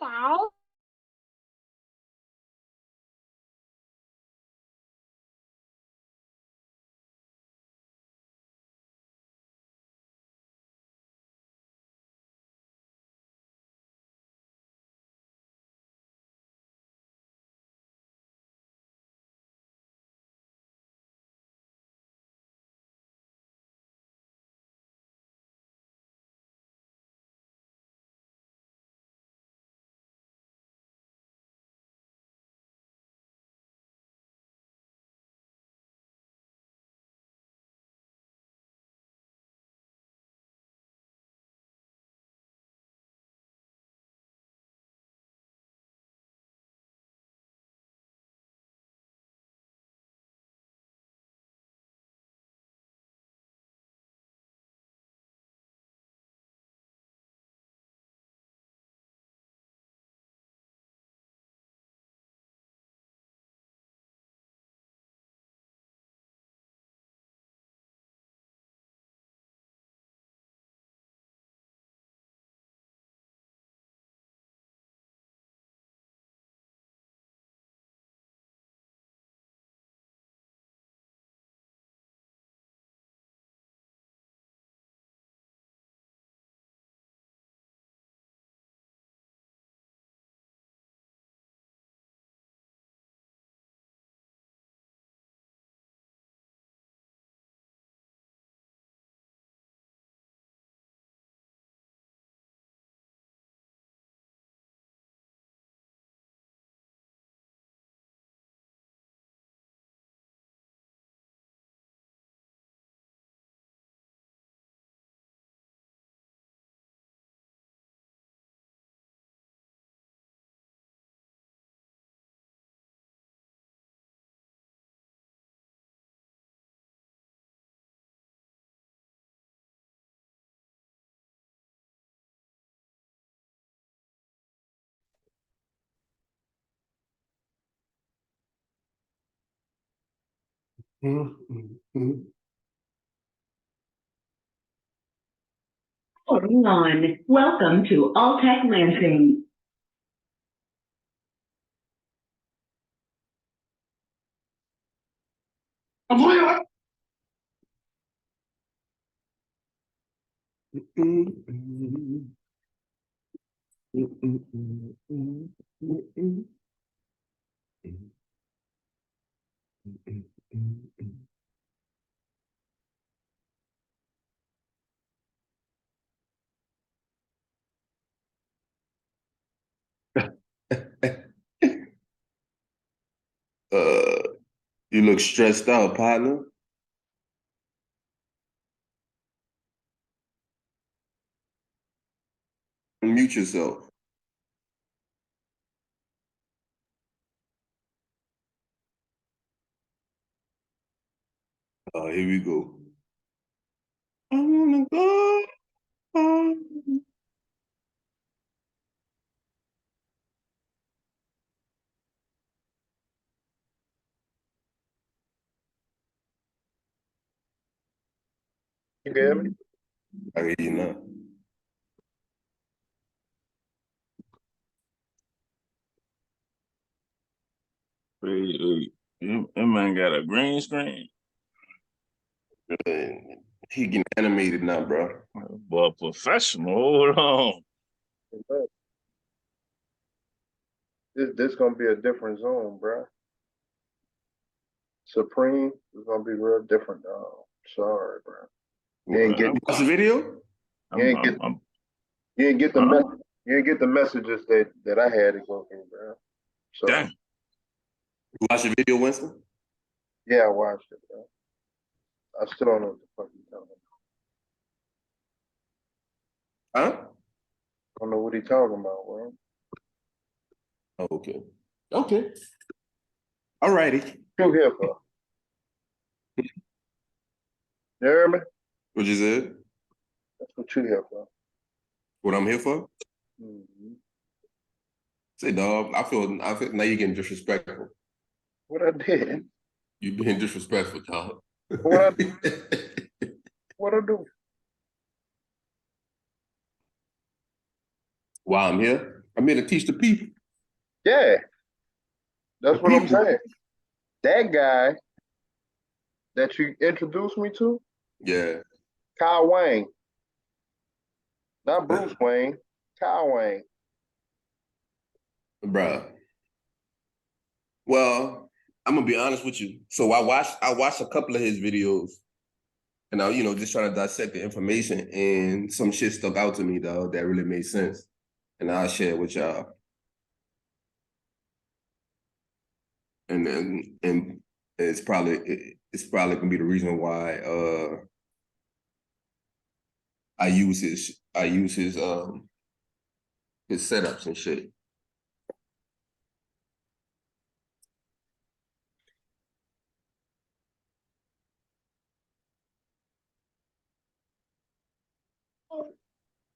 cái Reporting on. Welcome to Alltech Lansing. Uh, you look stressed out, partner. Mute yourself. Here we go. I wanna go home. You hear me? I hear you now. That man got a green screen. He getting animated now, bro. Boy, professional. Hold on. This gonna be a different zone, bro. Supreme is gonna be real different, dog. Sorry, bro. You ain't get Watch the video? you ain't get you ain't get the you ain't get the messages that I had to go through, bro. So Dang. You watch the video, Winston? yeah, I watched it, bro. I still don't know what the fuck he's talking about. Huh? I don't know what he's talking about, bro. Oh, okay. Okay. All righty. What you here for? You hear me? What you said? That's what you here for. What I'm here for? Mm-hmm. Say, dog, I feel now you're getting disrespectful. What I did? You being disrespectful, dog. What I do? While I'm here? I'm here to teach the people. Yeah, that's The what I'm people. saying. That guy that you introduced me to, Yeah. Kyle Wayne, not Bruce Wayne, Kyle Wayne. Bruh. Well, I'm gonna be honest with you. So I watched a couple of his videos, and I, just trying to dissect the information, and some shit stuck out to me though that really made sense. And I'll share it with y'all. And it's probably gonna be the reason why I use his setups and shit.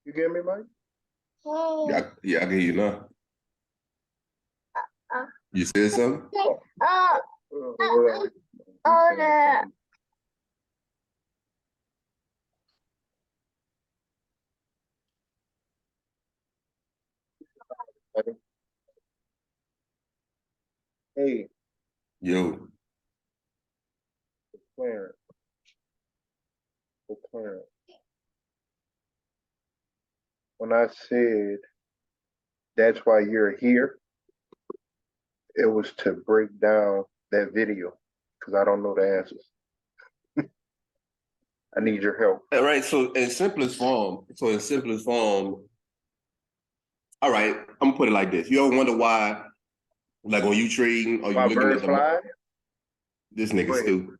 You get me, Mike? Yeah, I can hear you now. You said something? Hold on. Hey, Yo. Clarence. Clarence. When I said that's why you're here, it was to break down that video because I don't know the answers. I need your help. All right, so in simplest form, all right, I'm gonna put it like this. You ever wonder why, like when you trading or you Why looking at birds fly? this nigga Go ahead. stupid.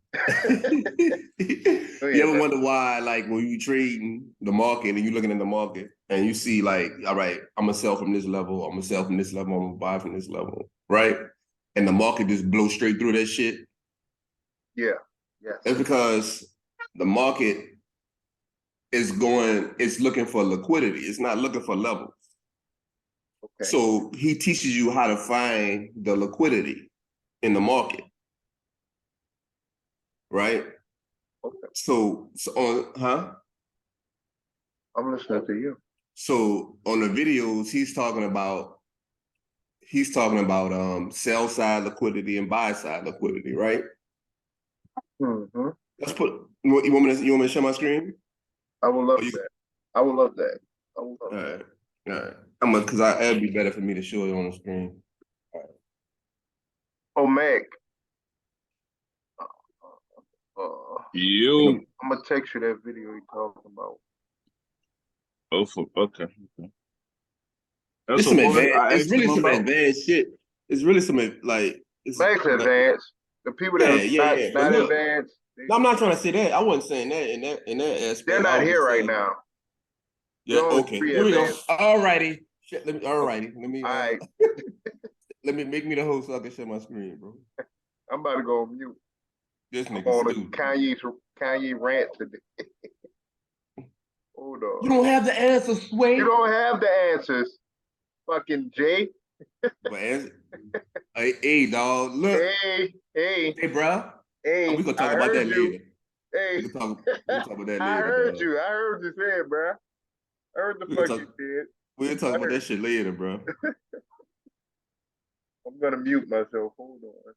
Go You ever ahead. wonder why, like when you trading the market and you looking at the market and you see like, all right, I'm gonna sell from this level, I'm gonna sell from this level, I'm gonna buy from this level, right? And the market just blows straight through that shit. Yeah. Yes. That's because the market is looking for liquidity. It's not looking for levels. Okay. So he teaches you how to find the liquidity in the market, right? Okay. So on, I'm listening to you. So on the videos, he's talking about sell side liquidity and buy side liquidity, right? Mm-hmm. Let's put. You want me to share my screen? I would love that. I would love that. I would love that. All right. Because it'd be better for me to show it on the screen. All right. Oh, Meg. You. I'm gonna text you that video you talking about. Okay. That's It's some what advanced. I It's asked really him some about. advanced shit. It's really some like. It's Meg's like, advanced. The people that are But not look, advanced, no, I'm not trying to say that. I wasn't saying that in that aspect. they're not here right now. Yeah. You're only Okay. three Here we go. advanced. All righty. All righty. Let me. All right. Let me make me the host so I can share my screen, bro. I'm about to go on mute. This I'm nigga on a stupid. Kanye rant today. Hold on. You don't have the answer, Sway. You don't have the answers, fucking Jay. But hey, dog, look. Hey, Bro. hey. We gonna talk I about heard that you. later. Hey, We can talk about that I later, heard dog. you. I heard you say it, bro. I heard the fuck you said. We'll talk about that shit later, bro. I'm gonna mute myself. Hold on.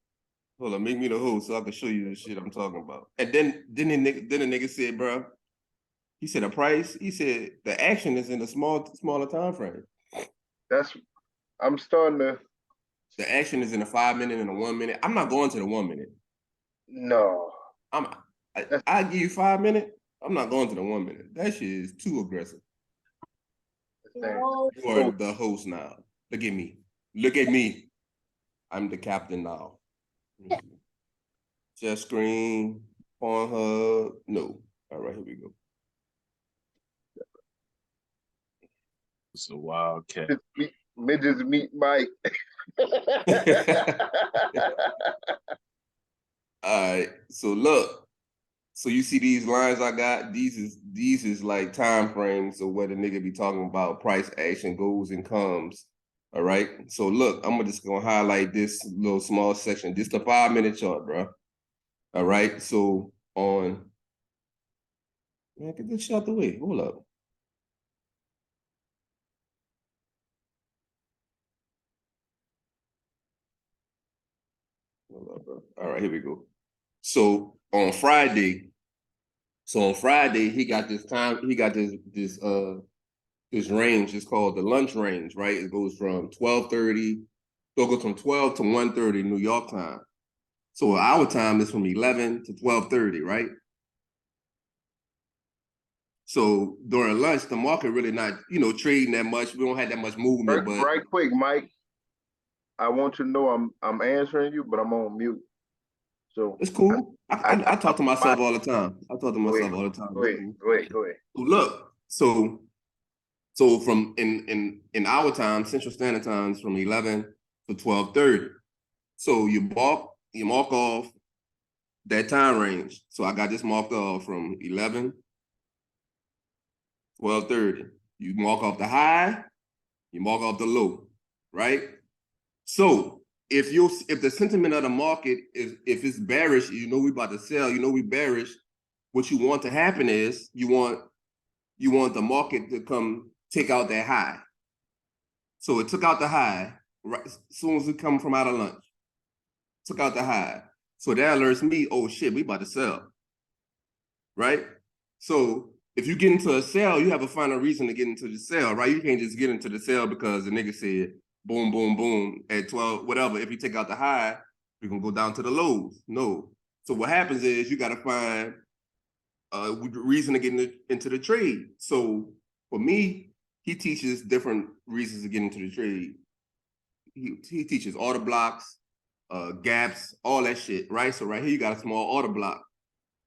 Hold on, make me the host so I can show you the shit I'm talking about. And then the nigga said, bro, he said a price. He said the action is in a smaller time frame. I'm starting to. The action is in a 5 minute and a 1 minute. I'm not going to the 1 minute. No. I give you 5 minutes. I'm not going to the 1 minute. That shit is too aggressive. You are the host now. Look at me. Look at me. I'm the captain now. Share screen, Pornhub. No. All right, here we go. It's a wild cat. Midgets meet Mike. All right. So look. So you see these lines I got? These is like time frames of where the nigga be talking about price action goes and comes. All right. So look, I'm just gonna highlight this little small section. Just a 5 minute chart, bro. All right. So on, man, get this shit out the way. Hold up. All right, here we go. So on Friday, he got this time. He got this range. It's called the lunch range, right? It goes from 12:30. So it goes from 12 to 1:30 New York time. So our time is from 11 to 12:30, right? So during lunch, the market really not, trading that much. We don't have that much movement, but Right quick, Mike. I want you to know I'm answering you, but I'm on mute. So it's cool. I talk to myself all the time. I talk to Go myself ahead. all the time. Go ahead. Go ahead. So look, so from in our time, Central Standard Time, is from 11 to 12:30. So you mark off that time range. So I got this marked off from 11, 12:30. You mark off the high, you mark off the low, right? So if the sentiment of the market is, if it's bearish, we about to sell, we bearish, what you want to happen is you want the market to come take out that high. So it took out the high right as soon as we come from out of lunch. Took out the high. So that alerts me, oh shit, we about to sell. Right? So if you get into a sell, you have to find a reason to get into the sell, right? You can't just get into the sell because the nigga said boom, boom, boom at 12, whatever. If you take out the high, we're gonna go down to the lows. No. So what happens is you gotta find a reason to get into the trade. So for me, he teaches different reasons to get into the trade. He teaches order blocks, gaps, all that shit, right? So right here you got a small order block.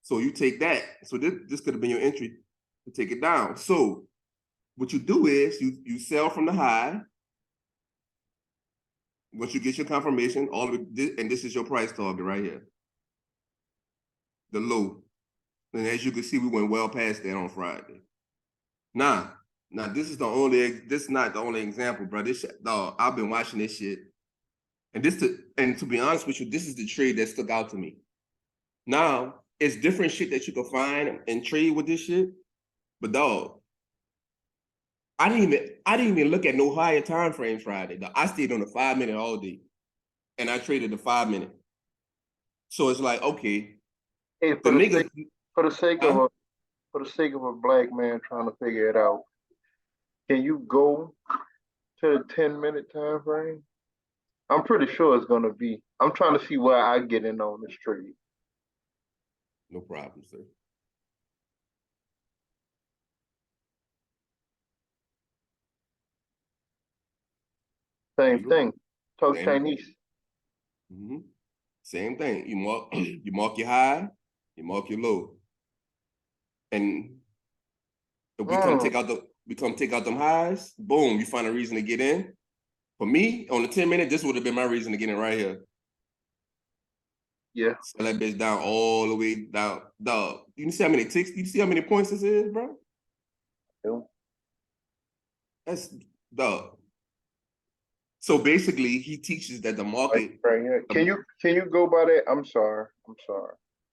So you take that. So this could have been your entry to take it down. So what you do is you sell from the high. Once you get your confirmation, all of it, and this is your price target right here, the low. And as you can see, we went well past that on Friday. Now this is not the only example, bro. This shit, dog, I've been watching this shit. And to be honest with you, this is the trade that stuck out to me. Now, it's different shit that you can find and trade with this shit. But dog, I didn't even look at no higher time frame Friday. Dog. I stayed on the 5 minute all day. And I traded the 5 minute. So it's like, okay. Hey, for the sake of a black man trying to figure it out, can you go to the 10-minute time frame? I'm pretty sure it's gonna be. I'm trying to see where I get in on this trade. No problem, sir. Same thing. Talk Chinese. Mm-hmm. Same thing. You mark your high, you mark your low. And if we come take out them highs, boom, you find a reason to get in. For me, on the 10-minute, this would have been my reason to get in right here. Yeah. Sell that bitch down all the way down. Dog, you see how many ticks? You see how many points this is, bro? Yeah. That's dog. So basically, he teaches that the market. Right here. Can you go by that? I'm sorry.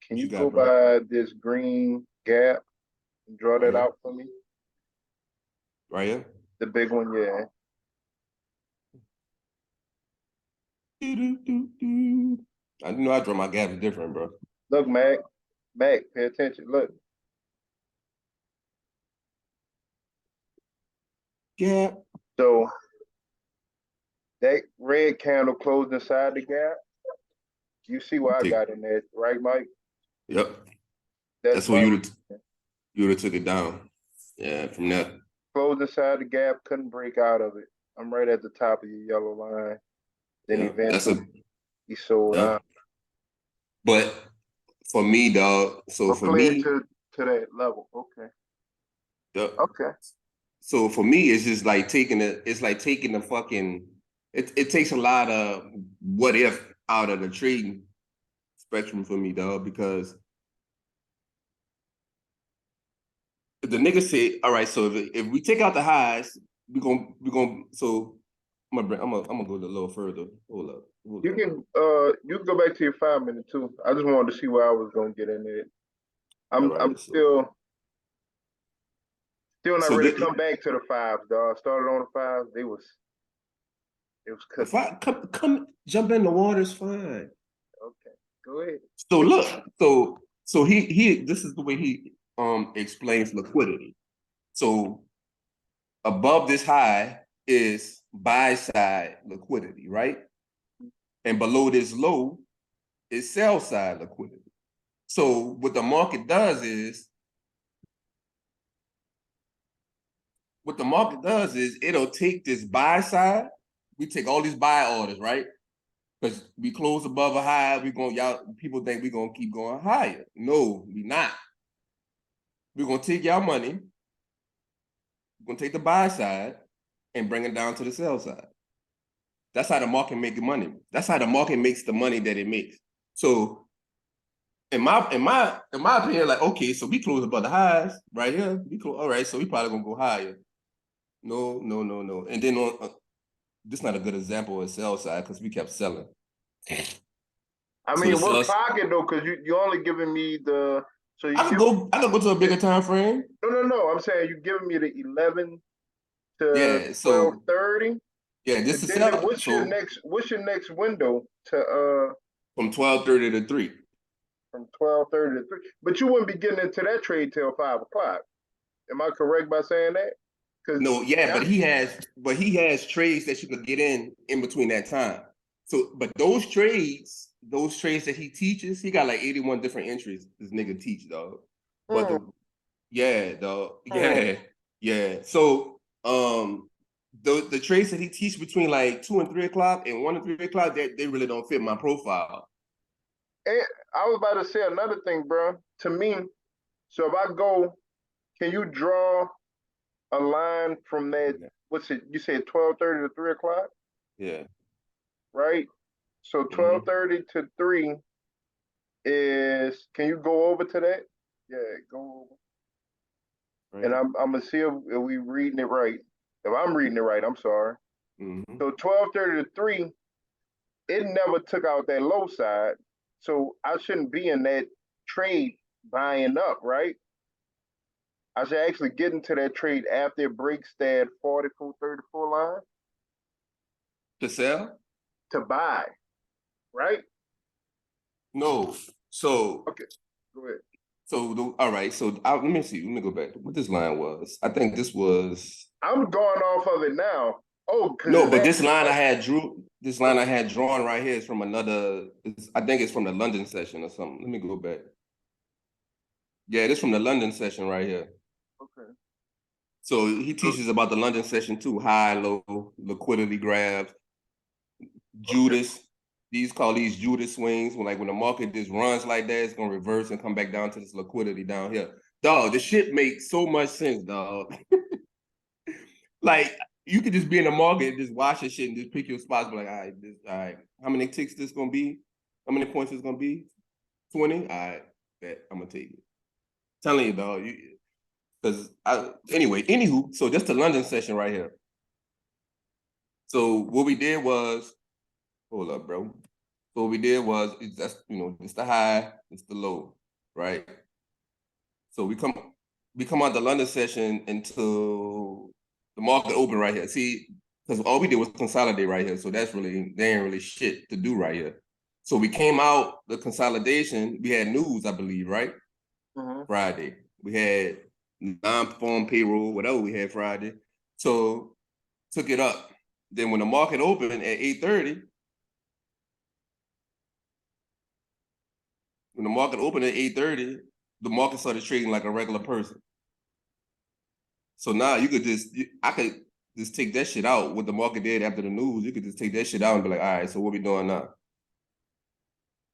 Can you go by this green gap and draw that out for me? Right here? The big one, yeah. I know I draw my gaps different, bro. Look, Mac, pay attention. Look. Yeah. So that red candle closed inside the gap. You see where I got in there, right, Mike? Yep. That's where you would have took it down. Yeah, from that. Closed inside the gap, couldn't break out of it. I'm right at the top of your yellow line. Then eventually he sold out. But for me, dog, so for me to that level. Okay. Yep. Okay. So for me, it's just like taking the fucking it takes a lot of what if out of the trading spectrum for me, dog, because the nigga said, all right, so if we take out the highs, we're gonna so I'm gonna go a little further. Hold up. You can go back to your 5 minute too. I just wanted to see where I was gonna get in it. I'm still not ready to come back to the fives, dog. Started on the fives. It was cooking. Come jump in the water's fine. Okay, Go ahead. So look, so he this is the way he explains liquidity. So above this high is buy side liquidity, right? And below this low is sell side liquidity. So what the market does is it'll take this buy side. We take all these buy orders, right? Because we close above a high, people think we're gonna keep going higher. No, we not. We're gonna take y'all money, we're gonna take the buy side and bring it down to the sell side. That's how the market makes money. That's how the market makes the money that it makes. So in my opinion, like, okay, so we close above the highs right here. All right, so we probably gonna go higher. No. And then this is not a good example of sell side because we kept selling. I mean, what pocket though? Because you only giving me the I could go to a bigger time frame. No. I'm saying you giving me the 11 to Yeah, so 12:30. Yeah, this is what's your next window to from 12:30 to 3. From 12:30 to 3. But you wouldn't be getting into that trade till 5 o'clock. Am I correct by saying that? No, yeah, but he has trades that you could get in between that time. So, but those trades that he teaches, he got like 81 different entries. This nigga teach, dog. But dog. Yeah. So, the trades that he teach between like 2 and 3 o'clock and 1 and 3 o'clock, they really don't fit my profile. And I was about to say another thing, bro. To me, so if I go, can you draw a line from that? What's it? You said 12:30 to 3 o'clock. Yeah. Right. So 12:30 to 3 is. Can you go over to that? Yeah, go over. Right. And I'm gonna see if we reading it right. If I'm reading it right, I'm sorry. So 12:30 to 3, it never took out that low side. So I shouldn't be in that trade buying up, right? I should actually get into that trade after it breaks that 44.34 line. To sell? To buy, right? No. So okay, go ahead. So all right. So let me see. Let me go back to what this line was. I think this was. I'm going off of it now. Oh no, but this line I had drawn right here is from another. I think it's from the London session or something. Let me go back. Yeah, this from the London session right here. Okay. So he teaches about the London session too: high, low, liquidity grabs, Judas. Okay. These Judas swings. When the market just runs like that, it's gonna reverse and come back down to this liquidity down here. Dog, this shit makes so much sense, dog. Like you could just be in the market and just watch this shit and just pick your spots. Be like, all right, how many ticks this gonna be? How many points is gonna be? 20. All right, bet I'm gonna take it. Telling you, dog. Anywho, so just the London session right here. So what we did was, hold up, bro. So what we did was, it's the high, it's the low, right? So we come out the London session until the market open right here. See, because all we did was consolidate right here. So there ain't really shit to do right here. So we came out the consolidation. We had news, I believe, right? Friday. We had non-perform payroll, whatever we had Friday. So took it up. Then when the market opened at 8:30, the market started trading like a regular person. So now I could just take that shit out. What the market did after the news, you could just take that shit out and be like, all right, so what we doing now?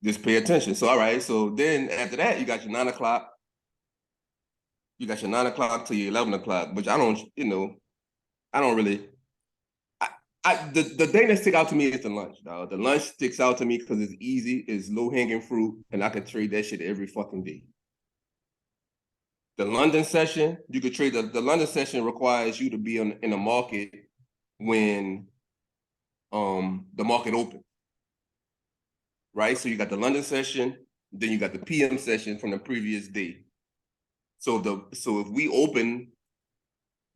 Just pay attention. So, all right. So then after that, you got your 9 o'clock. You got your 9 o'clock to your 11 o'clock, which I don't really. The thing that sticks out to me is the lunch, dog. The lunch sticks out to me because it's easy, it's low-hanging fruit, and I can trade that shit every fucking day. The London session, you could trade the London session requires you to be in the market when the market opens. Right? So you got the London session, then you got the PM session from the previous day. So if we open,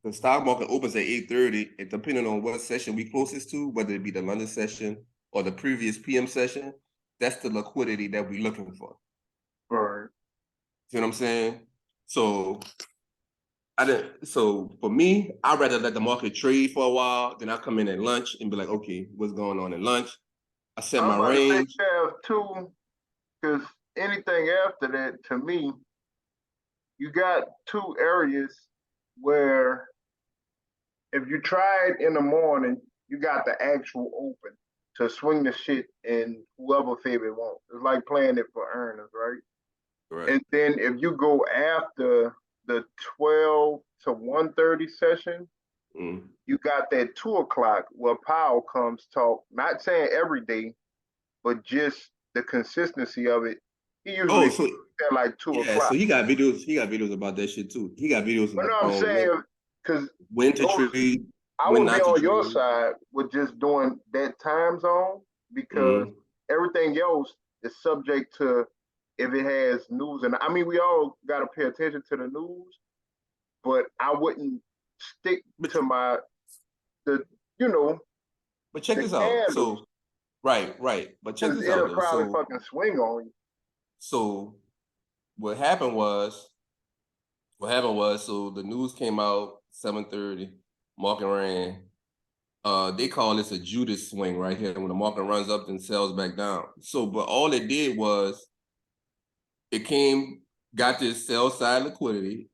the stock market opens at 8:30, and depending on what session we closest to, whether it be the London session or the previous PM session, that's the liquidity that we're looking for. Right. See what I'm saying? So so for me, I'd rather let the market trade for a while, then I come in at lunch and be like, okay, what's going on at lunch? I set I'm my about to say range. you have two, because anything after that, to me, you got two areas where if you try it in the morning, you got the actual open to swing the shit in whoever favor wants. It's like playing it for earners, right? Right. And then if you go after the 12 to 1:30 session, you got that 2 o'clock where Powell comes talk, not saying every day, but just the consistency of it. He Oh, usually so at like 2 yeah, o'clock. so he got videos about that shit too. He got videos But no, I'm saying, because when to trade, I when would be not to on your trade. side with just doing that time zone, because everything else is subject to if it has news. And I mean, we all got to pay attention to the news, but I wouldn't stick to But check the this out. candles, So right. But check because this out it'll though. probably So fucking swing on you. so what happened was so the news came out 7:30, market ran. They call this a Judas swing right here when the market runs up and sells back down. So, but all it did was it got this sell side liquidity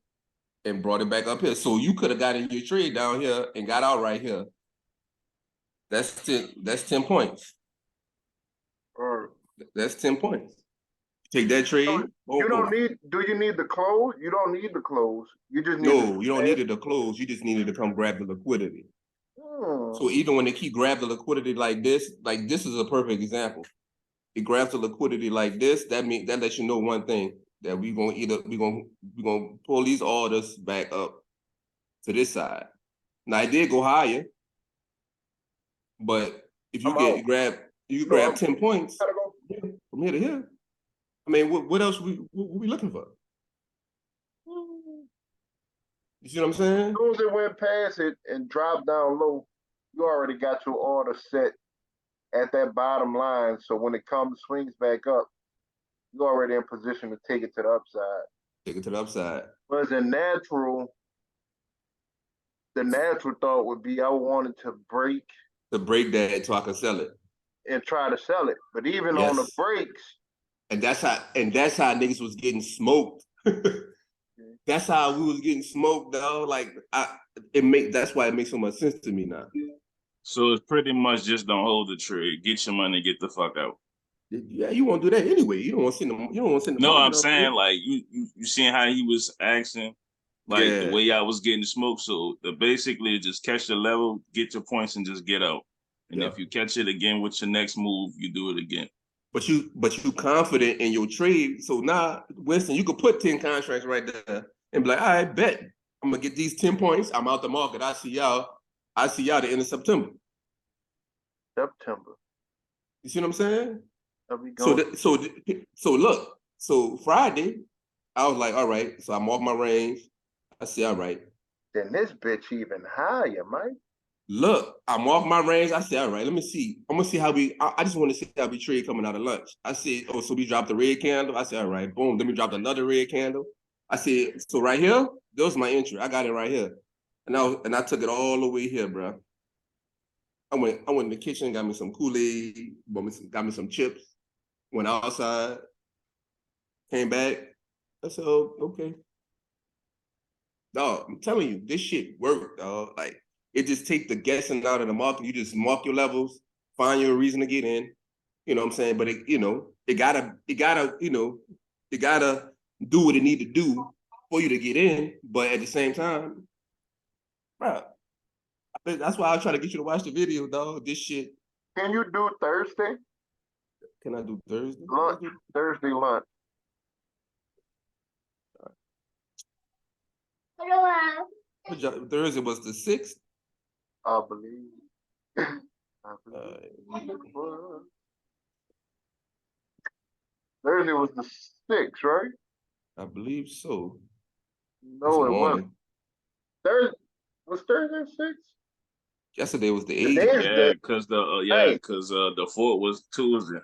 and brought it back up here. So you could have got in your trade down here and got out right here. That's 10 points. That's 10 points. Take that trade. You don't need. Do you need the close? You don't need the close. You just need. No, you don't need it to close. You just needed to come grab the liquidity. So even when they keep grab the liquidity like this is a perfect example. It grabs the liquidity like this. That lets you know one thing, that we're gonna pull these orders back up to this side. Now it did go higher, but if you grab 10 points from here to here. I mean, what else we looking for? You see what I'm saying? As soon as it went past it and dropped down low, you already got your order set at that bottom line. So when it swings back up, you're already in position to take it to the upside. Take it to the upside. Whereas the natural thought would be I wanted to break that so I can sell it. And try to sell it. But even on the breaks. And that's how niggas was getting smoked. That's how we was getting smoked, though. Like that's why it makes so much sense to me now. So it's pretty much just don't hold the trade. Get your money, get the fuck out. Yeah, you won't do that anyway. You don't want to send them. No, I'm saying like you seeing how he was acting, like the way I was getting smoked. So basically just catch the level, get your points, and just get out. And if you catch it again with your next move, you do it again. But you confident in your trade. So now, Winston, you could put 10 contracts right there and be like, all right, bet. I'm gonna get these 10 points. I'm out the market. I see y'all at the end of September. You see what I'm saying? So look. So Friday, I was like, all right. So I'm off my range. I see, all right. Then this bitch even higher, Mike. Look, I'm off my range. I said, all right, let me see. I'm gonna see how I just want to see how we trade coming out of lunch. I said, oh, so we dropped the red candle. I said, all right, boom. Then we dropped another red candle. I said, so right here, that was my entry. I got it right here. And I took it all the way here, bro. I went in the kitchen, got me some Kool-Aid, got me some chips, went outside, came back. I said, oh, okay. Dog, I'm telling you, this shit worked, dog. Like, it just take the guessing out of the market. You just mark your levels, find your reason to get in. You know what I'm saying? But it gotta do what it need to do for you to get in. But at the same time, bro, that's why I try to get you to watch the video, dog. This shit. Can you do Thursday? Can I do Thursday? Thursday lunch. Thursday was the 6th. I believe. Thursday was the 6th, right? I believe so. No, it wasn't. Was Thursday 6th? Yesterday was the 8th. Yeah, because the 4th was Tuesday.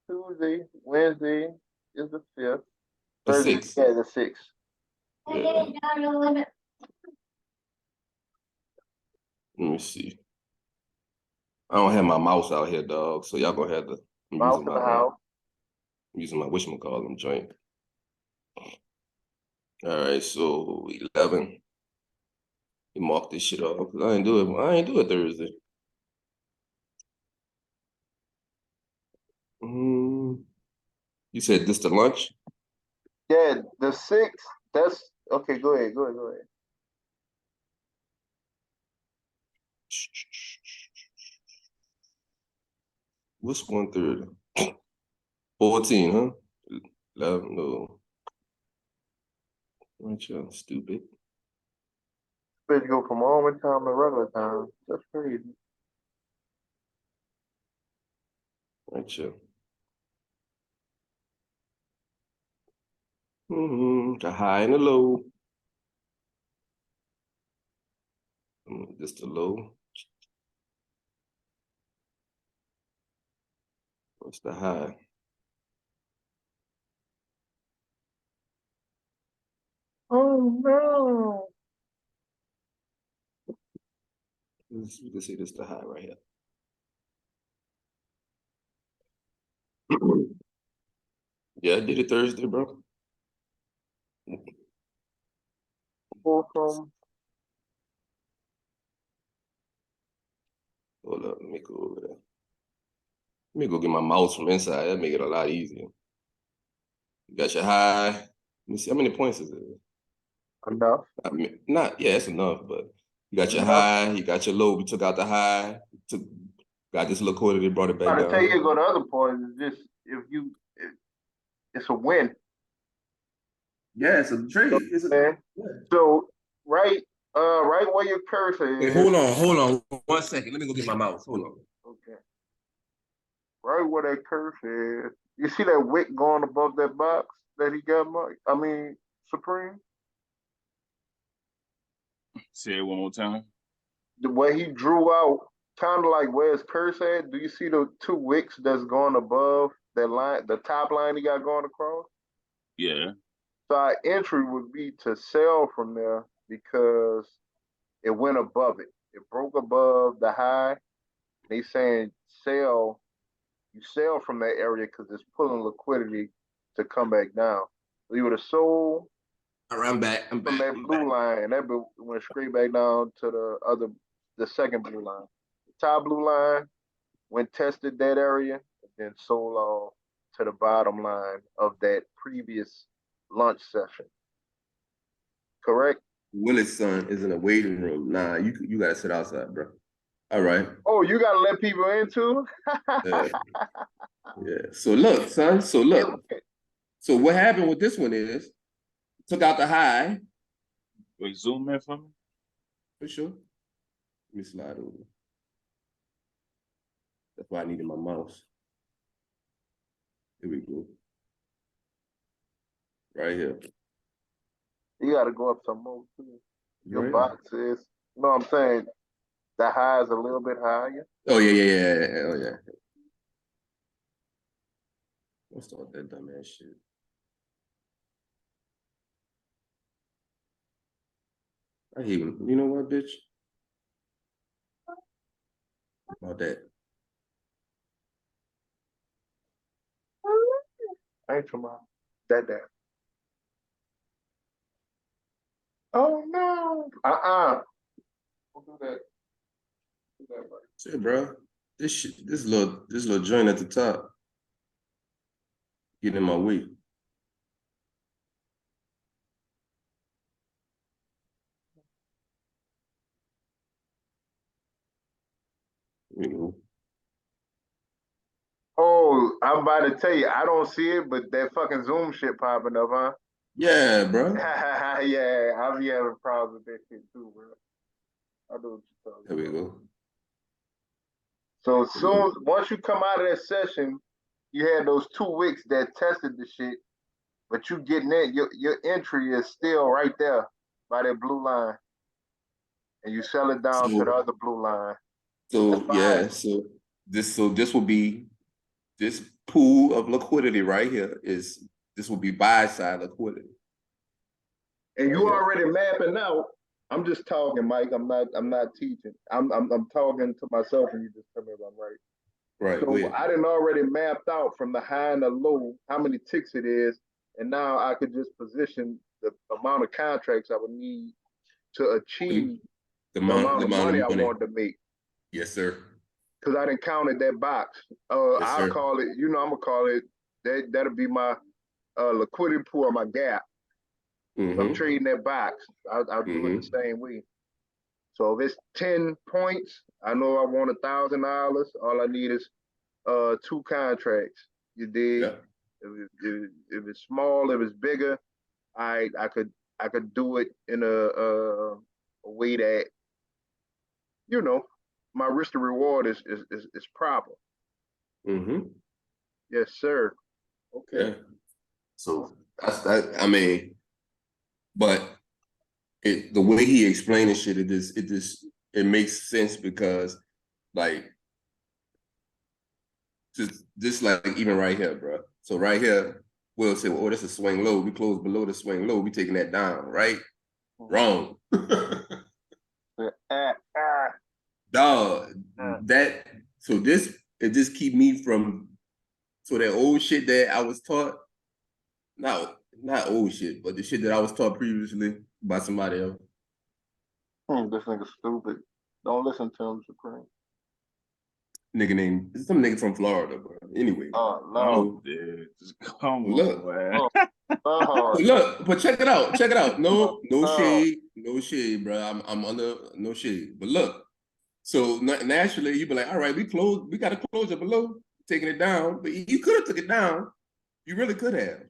Tuesday, Wednesday is the 5th. The Thursday, 6th. yeah, the 6th. Yeah. Let me see. I don't have my mouse out here, dog. So y'all gonna have to. I'm Mouse using in my the house. using my whatchamacallit joint. All right, so 11. You mark this shit off. I ain't do it. I ain't do it Thursday. You said this to lunch? Yeah, the 6th. That's okay. Go ahead. What's 1:30? 14, huh? 11, no. Aren't y'all stupid? Supposed to go from overtime to regular time. That's crazy. Aren't you? The high and the low. Just the low. What's the high? Oh no. We can see this the high right here. Yeah, I did it Thursday, bro. Go from Hold up, let me go over there. Let me go get my mouse from inside. That make it a lot easier. You got your high. Let me see how many points is it? enough. I mean, not yeah, it's enough, but you got your Enough. high, you got your low. We took out the high, got this liquidity, brought it back I'm down. tell you, go to other points. It's just it's a win. Yeah, it's a trade. So right where your cursor Wait, is. hold on 1 second. Let me go get my mouse. Hold on. Okay. Right where that cursor is. You see that wick going above that box that he got, Mike? I mean, Supreme? Say it one more time. The way he drew out, kind of like where his cursor at. Do you see the two wicks that's going above that line, the top line he got going across? Yeah. So our entry would be to sell from there because it went above it. It broke above the high. They saying sell, you sell from that area because it's pulling liquidity to come back down. So you would have sold All right, I'm back. from that blue line, and that went straight back down to the second blue line. The top blue line went tested that area and then sold off to the bottom line of that previous lunch session. Correct? Willis' son is in a waiting room. Nah, you gotta sit outside, bro. All right. Oh, you gotta let people in too? Yeah. So look, son. So look. So what happened with this one is took out the high. Wait, zoom in for me. For sure. Let me slide over. That's why I needed my mouse. Here we go. Right here. You gotta go up some more too. Your Right. box is, you know what I'm saying? The high is a little bit higher. Oh yeah. Oh yeah. Let's start that dumbass shit. I hate when, you know what, bitch? About that. Ain't tomorrow. That. Oh no. Don't do that. Do that right. Shit, bro. This shit, this little joint at the top. Getting in my way. You know. Oh, I'm about to tell you, I don't see it, but that fucking Zoom shit popping up, huh? Yeah, bro. Yeah, I'll be having problems with that shit too, bro. I know what you're talking There we about. go. So soon, once you come out of that session, you had those 2 weeks that tested the shit, but you getting in, your entry is still right there by that blue line, and you sell it down to the other blue line. So yeah, so this will be this pool of liquidity right here this will be buy side liquidity. And you Right here. already mapping out. I'm just talking, Mike. I'm not teaching. I'm talking to myself, and you just tell me if I'm right. Right. So I didn't already mapped out from the high and the low how many ticks it is, and now I could just position the amount of contracts I would need to achieve the amount amount of money I of money. wanted to make. Yes, sir. Because I didn't counted that box. Yes, I'll sir. call it. I'm gonna call it. That'll be my liquidity pool or my gap. I'm trading that box. I'll do it the same way. So if it's 10 points, I know I want $1,000. All I need is 2 contracts. You dig? Yeah. If it's small, if it's bigger, I could do it in a way that my risk to reward is proper. Yes, sir. Okay. Yeah. So that's that. I mean, but the way he explained shit, it makes sense because like just like even right here, bro. So right here, we'll say, well, oh, that's a swing low. We close below the swing low. We taking that down, right? Wrong. Dog, it just keep me from that old shit that I was taught. Not old shit, but the shit that I was taught previously by somebody else. This nigga stupid. Don't listen to him, Supreme. Nigga named some nigga from Florida, bro. Anyway. Oh no. Just come look, on, man. Look, but check it out. Check it out. No shade, bro. I'm under no shade. But look, so naturally you be like, all right, we got to close it below, taking it down. But you could have took it down. You really could have.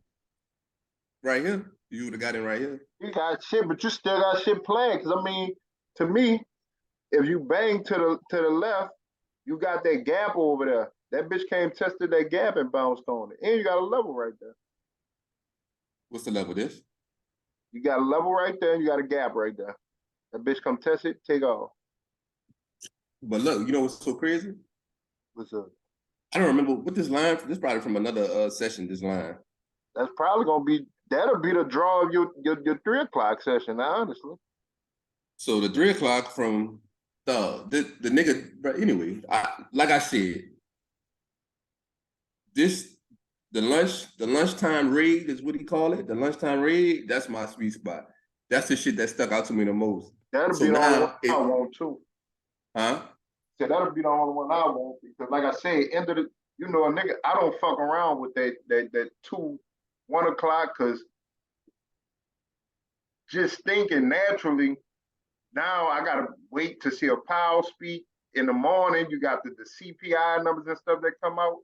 Right here. You would have got in right here. You got shit, but you still got shit playing. Cause I mean, to me, if you bang to the left, you got that gap over there. That bitch came, tested that gap and bounced on it. And you got a level right there. What's the level of this? You got a level right there and you got a gap right there. That bitch come test it, take off. But look, you know what's so crazy? What's up? I don't remember what this line. This is probably from another session. This line. That's probably gonna be. That'll be the draw of your 3 o'clock session. Honestly. So the 3 o'clock from the nigga. But anyway, like I said, the lunchtime raid is what he call it. The lunchtime raid. That's my sweet spot. That's the shit that stuck out to me the most. That'll be the only one I want too. Huh? So that'll be the only one I want because, like I said, end of the, a nigga, I don't fuck around with that 2, 1 o'clock because just thinking naturally, now I gotta wait to see a Powell speak in the morning. You got the CPI numbers and stuff that come out.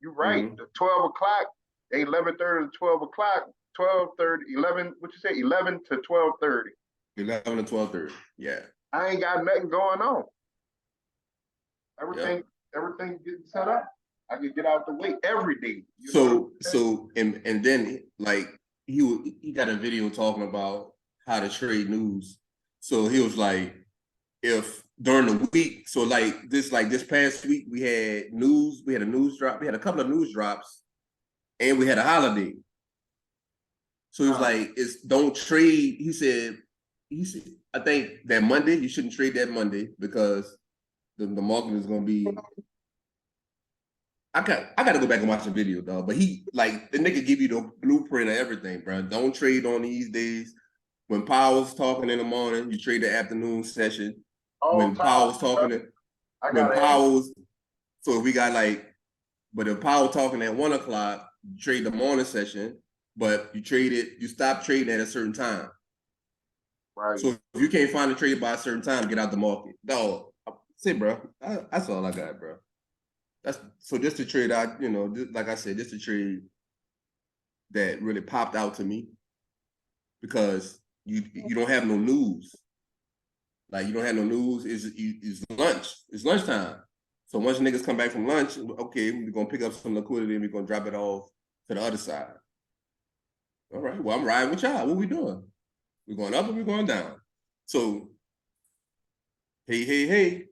You're right. The 12 o'clock, 11:30 to 12 o'clock, 12:30, 11. What you say? 11 to 12:30. 11 to 12:30. Yeah. I ain't got nothing going on. Everything getting set up. I can get out the way every day. And then like he got a video talking about how to trade news. So he was like, if during the week, so like this past week we had a news drop, we had a couple of news drops, and we had a holiday. So he was like, don't trade. He said, I think that Monday, you shouldn't trade that Monday because the market is gonna be. I gotta go back and watch the video, dog. But the nigga give you the blueprint of everything, bro. Don't trade on these days. When Powell's talking in the morning, you trade the afternoon session. When Powell's talking, so we got but if Powell talking at 1 o'clock, you trade the morning session, but you stop trading at a certain time. Right. So if you can't find a trade by a certain time, get out the market. Dog, say, bro, that's all I got, bro. Just a trade like I said, just a trade that really popped out to me because you don't have no news. Like you don't have no news. It's lunch. It's lunchtime. So once niggas come back from lunch, okay, we're gonna pick up some liquidity and we're gonna drop it off to the other side. All right. Well, I'm riding with y'all. What we doing? We're going up or we're going down? So, hey. Here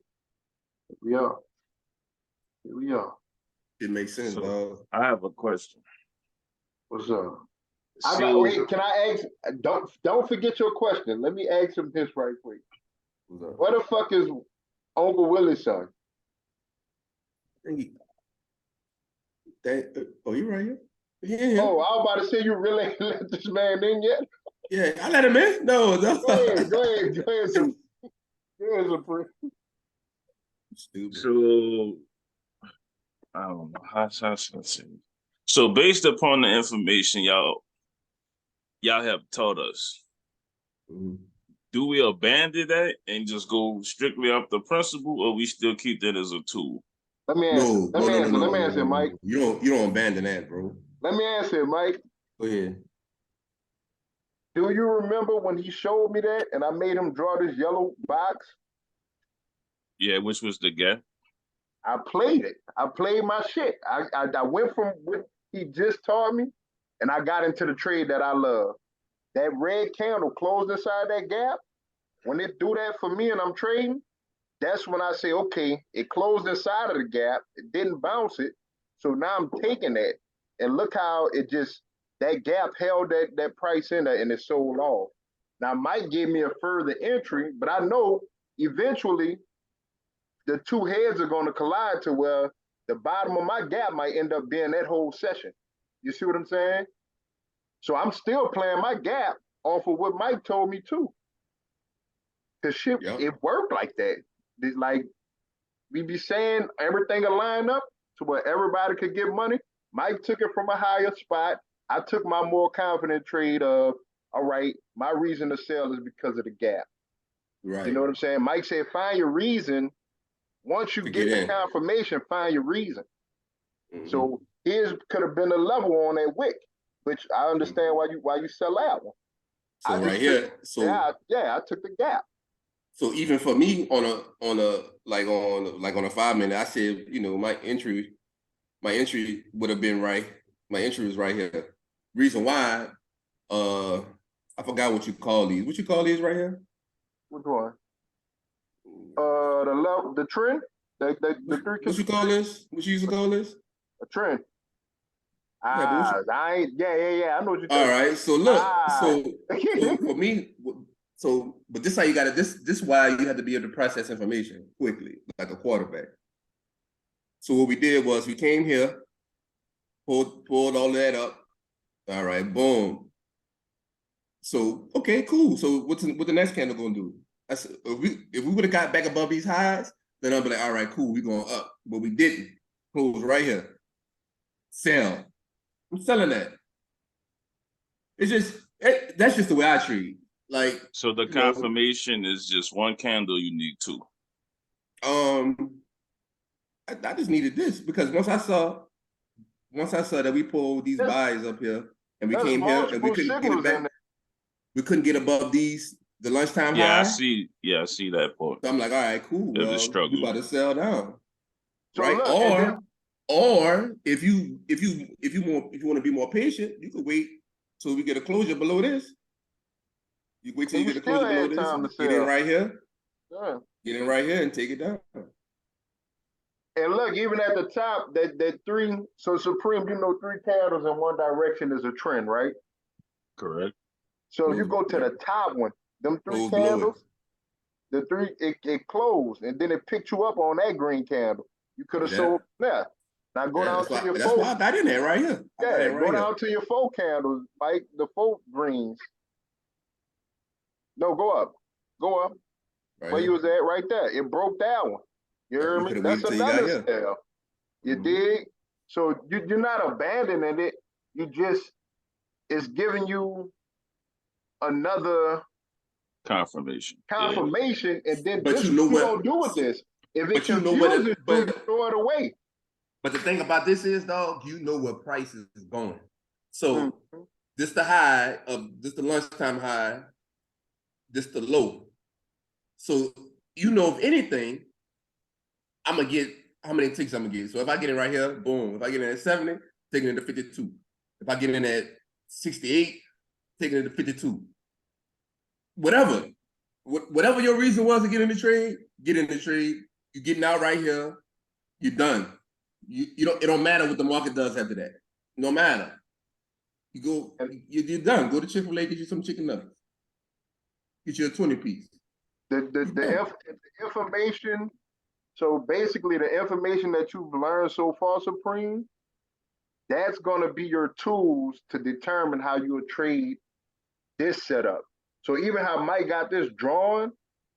we are. It makes sense, So, dog. I have a question. What's up? So, Wait, can I ask? Don't forget your question. Let me ask him this right quick. What's up? What the fuck is Uncle Willie's son? Oh, you right here? Yeah. Oh, I was about to say you really ain't let this man in yet. Yeah, I let him in. No. Go ahead, Supreme. Go ahead, Supreme. Stupid. so I don't know how should I say. So based upon the information y'all have taught us, Mhm. do we abandon that and just go strictly off the principle, or we still keep that as a tool? Let me answer. No, Let me answer. Let me no, answer, Mike. You don't abandon that, bro. Let me answer, Mike. Go ahead. Do you remember when he showed me that and I made him draw this yellow box? Yeah, which was the gap. I played it. I played my shit. I went from what he just taught me and I got into the trade that I love. That red candle closed inside that gap. When it do that for me and I'm trading, that's when I say, okay, it closed inside of the gap. It didn't bounce it. So now I'm taking that. And look how it just, that gap held that price in there and it sold off. Now, Mike gave me a further entry, but I know eventually the two heads are going to collide to where the bottom of my gap might end up being that whole session. You see what I'm saying? So I'm still playing my gap off of what Mike told me too. Cause shit, It worked like that. Like we be saying everything will line up to where everybody could get money. Mike took it from a higher spot. I took my more confident trade of, all right, my reason to sell is because of the gap. Right. You know what I'm saying? Mike said, find your reason. Once you get the confirmation, find your reason. Mm-hmm. So his could have been a level on that wick, which I understand why you sell that one. So right here, I took the gap. So even for me on a 5 minute, I said, my entry would have been right. My entry was right here. Reason why, I forgot what you call these. What you call these right here? Which one? The trend. The three. What you call this? What you used to call this? A trend. I know what you're talking. All right. So look. So for me. So, but this is how you got to. This is why you have to be able to process information quickly, like a quarterback. So what we did was we came here, pulled all that up. All right, boom. So okay, cool. So what the next candle gonna do? If we would have got back above these highs, then I'll be like, all right, cool, we going up. But we didn't. Close right here. Sell. I'm selling that. That's just the way I trade. Like, so the confirmation is just one candle. You need two. I just needed this because once I saw that we pulled these buys up here and we came here and we couldn't get it back. We couldn't get above the lunchtime high. I see that part. So I'm like, all right, cool. Well, we about to sell down, so right? Look, or if you want to be more patient, you could wait till we get a closure below this. You wait till you get a closure below this. Get in right here. Yeah. Get in right here and take it down. And look, even at the top, that three. So Supreme, 3 candles in one direction is a trend, right? Correct. So if you go to the top one, them 3 candles, the three, it closed, and then it picked you up on that green candle. You could have sold there. Now go down to your 4. That's why I got in there right here. Go down to your 4 candles, Mike, the 4 greens. No, go up. Right where you was at right there. It broke that one. You hear me? That's another sell. You dig? So you're not abandoning it. It's giving you another confirmation. And then what you gonna do with this? If it confuses you, throw it away. But the thing about this is, dog, you know what price is going. So this the high of this the lunchtime high, this the low. So if anything, I'm gonna get how many ticks I'm gonna get. So if I get in right here, boom. If I get in at 70, taking it to 52. If I get in at 68, taking it to 52. Whatever your reason was to get in the trade, get in the trade. You're getting out right here. You're done. You don't. It don't matter what the market does after that. No matter. You go. You're done. Go to Chick-fil-A, get you some chicken nuggets. Get you a 20-piece. The information. So basically, the information that you've learned so far, Supreme, that's gonna be your tools to determine how you'll trade this setup. So even how Mike got this drawn,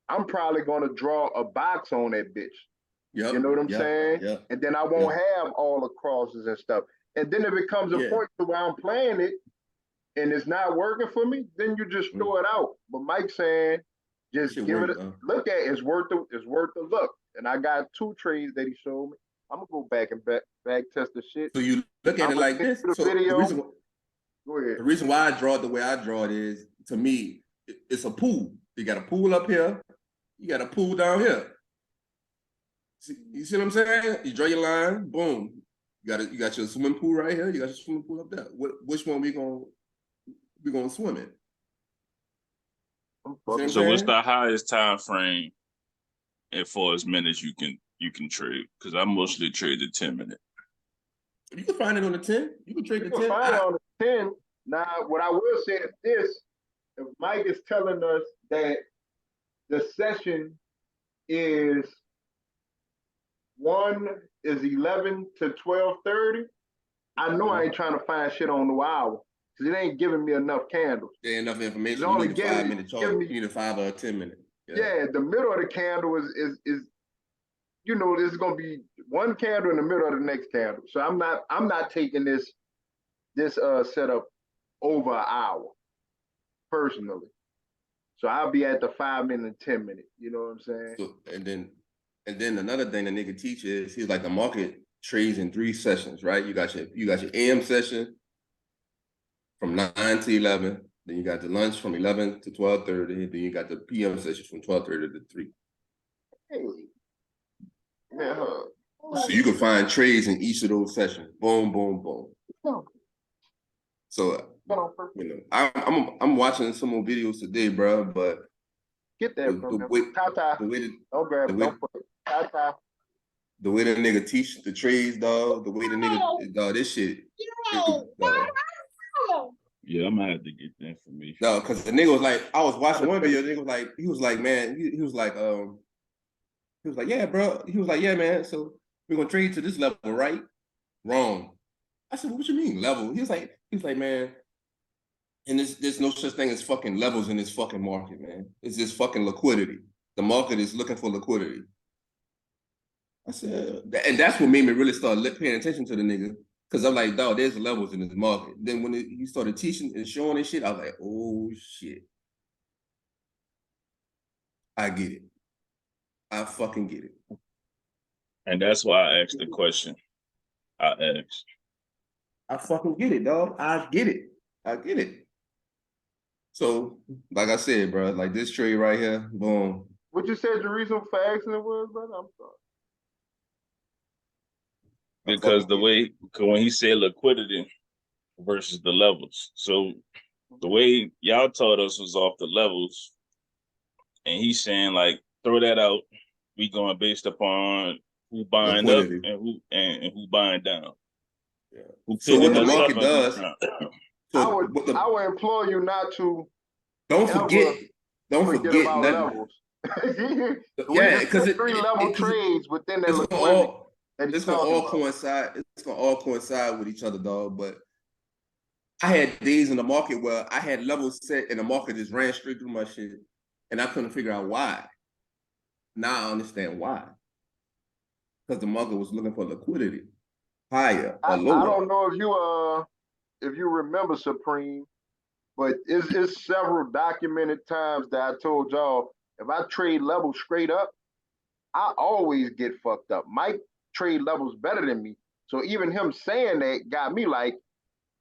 I'm probably gonna draw a box on that bitch. Yep, you know what I'm saying? Yep. And then I won't have all the crosses and stuff. And then if it comes a point to where I'm playing it and it's not working for me, then you just throw it out. But Mike's saying, just give it a look at it. It's worth the look. And I got 2 trades that he showed me. I'm gonna go back and back test the shit. So you look at it like this. The so video. The reason why I draw it the way I draw it is, to me, it's a pool. You got a pool up here. You got a pool down here. You see what I'm saying? You draw your line, boom. You got your swimming pool right here. You got your swimming pool up there. Which one we gonna swim in? So what's the highest time frame as far as minutes you can trade? Because I mostly trade the 10-minute. You can find it on the 10. You can trade the 10. Find it on the 10. Now, what I will say is this: if Mike is telling us that the session is 11 to 12:30, I know I ain't trying to find shit on the hour because it ain't giving me enough candles. Yeah, enough information. You need a 5-minute chart. You need a 5 or a 10-minute. Yeah, the middle of the candle is there's gonna be one candle in the middle of the next candle. So I'm not taking this setup over an hour personally. So I'll be at the 5-minute and 10-minute. You know what I'm saying? So, and then another thing the nigga teaches, he's like, the market trades in 3 sessions, right? You got your AM session from 9 to 11. Then you got the lunch from 11 to 12:30. Then you got the PM session from 12:30 to 3. Hey. Yeah. So you can find trades in each of those sessions. Boom, boom, boom. So I'm watching some more videos today, bro. But get that from the way the nigga teach the trades, dog. The way the nigga, dog, this shit. Yeah, I'm gonna have to get the information. No, because the nigga was like, I was watching one video. The nigga was like, he was like, yeah, bro. He was like, yeah, man. So we're gonna trade to this level, right? Wrong. I said, what you mean level? He was like, man. And there's no such thing as fucking levels in this fucking market, man. It's just fucking liquidity. The market is looking for liquidity. I said, and that's what made me really start paying attention to the nigga. Because I'm like, dog, there's levels in this market. Then when he started teaching and showing this shit, I was like, oh, shit. I get it. I fucking get it. And that's why I asked the question. I fucking get it, dog. I get it. So, like I said, bro, like this trade right here, boom. What you said the reason for asking it was, brother? I'm sorry. Because when he said liquidity versus the levels. So the way y'all taught us was off the levels. And he's saying, like, throw that out. We going based upon who buying liquidity up and who buying down. Yeah. So what the market does. I would implore you not to. Don't forget about levels. Yeah, because 3 level trades within that liquidity. It's gonna all coincide. It's gonna all coincide with each other, dog. But I had days in the market where I had levels set and the market just ran straight through my shit, and I couldn't figure out why. Now I understand why. Because the market was looking for liquidity, higher or lower. I don't know if you remember, Supreme, but it's several documented times that I told y'all, if I trade levels straight up, I always get fucked up. Mike trade levels better than me. So even him saying that got me like,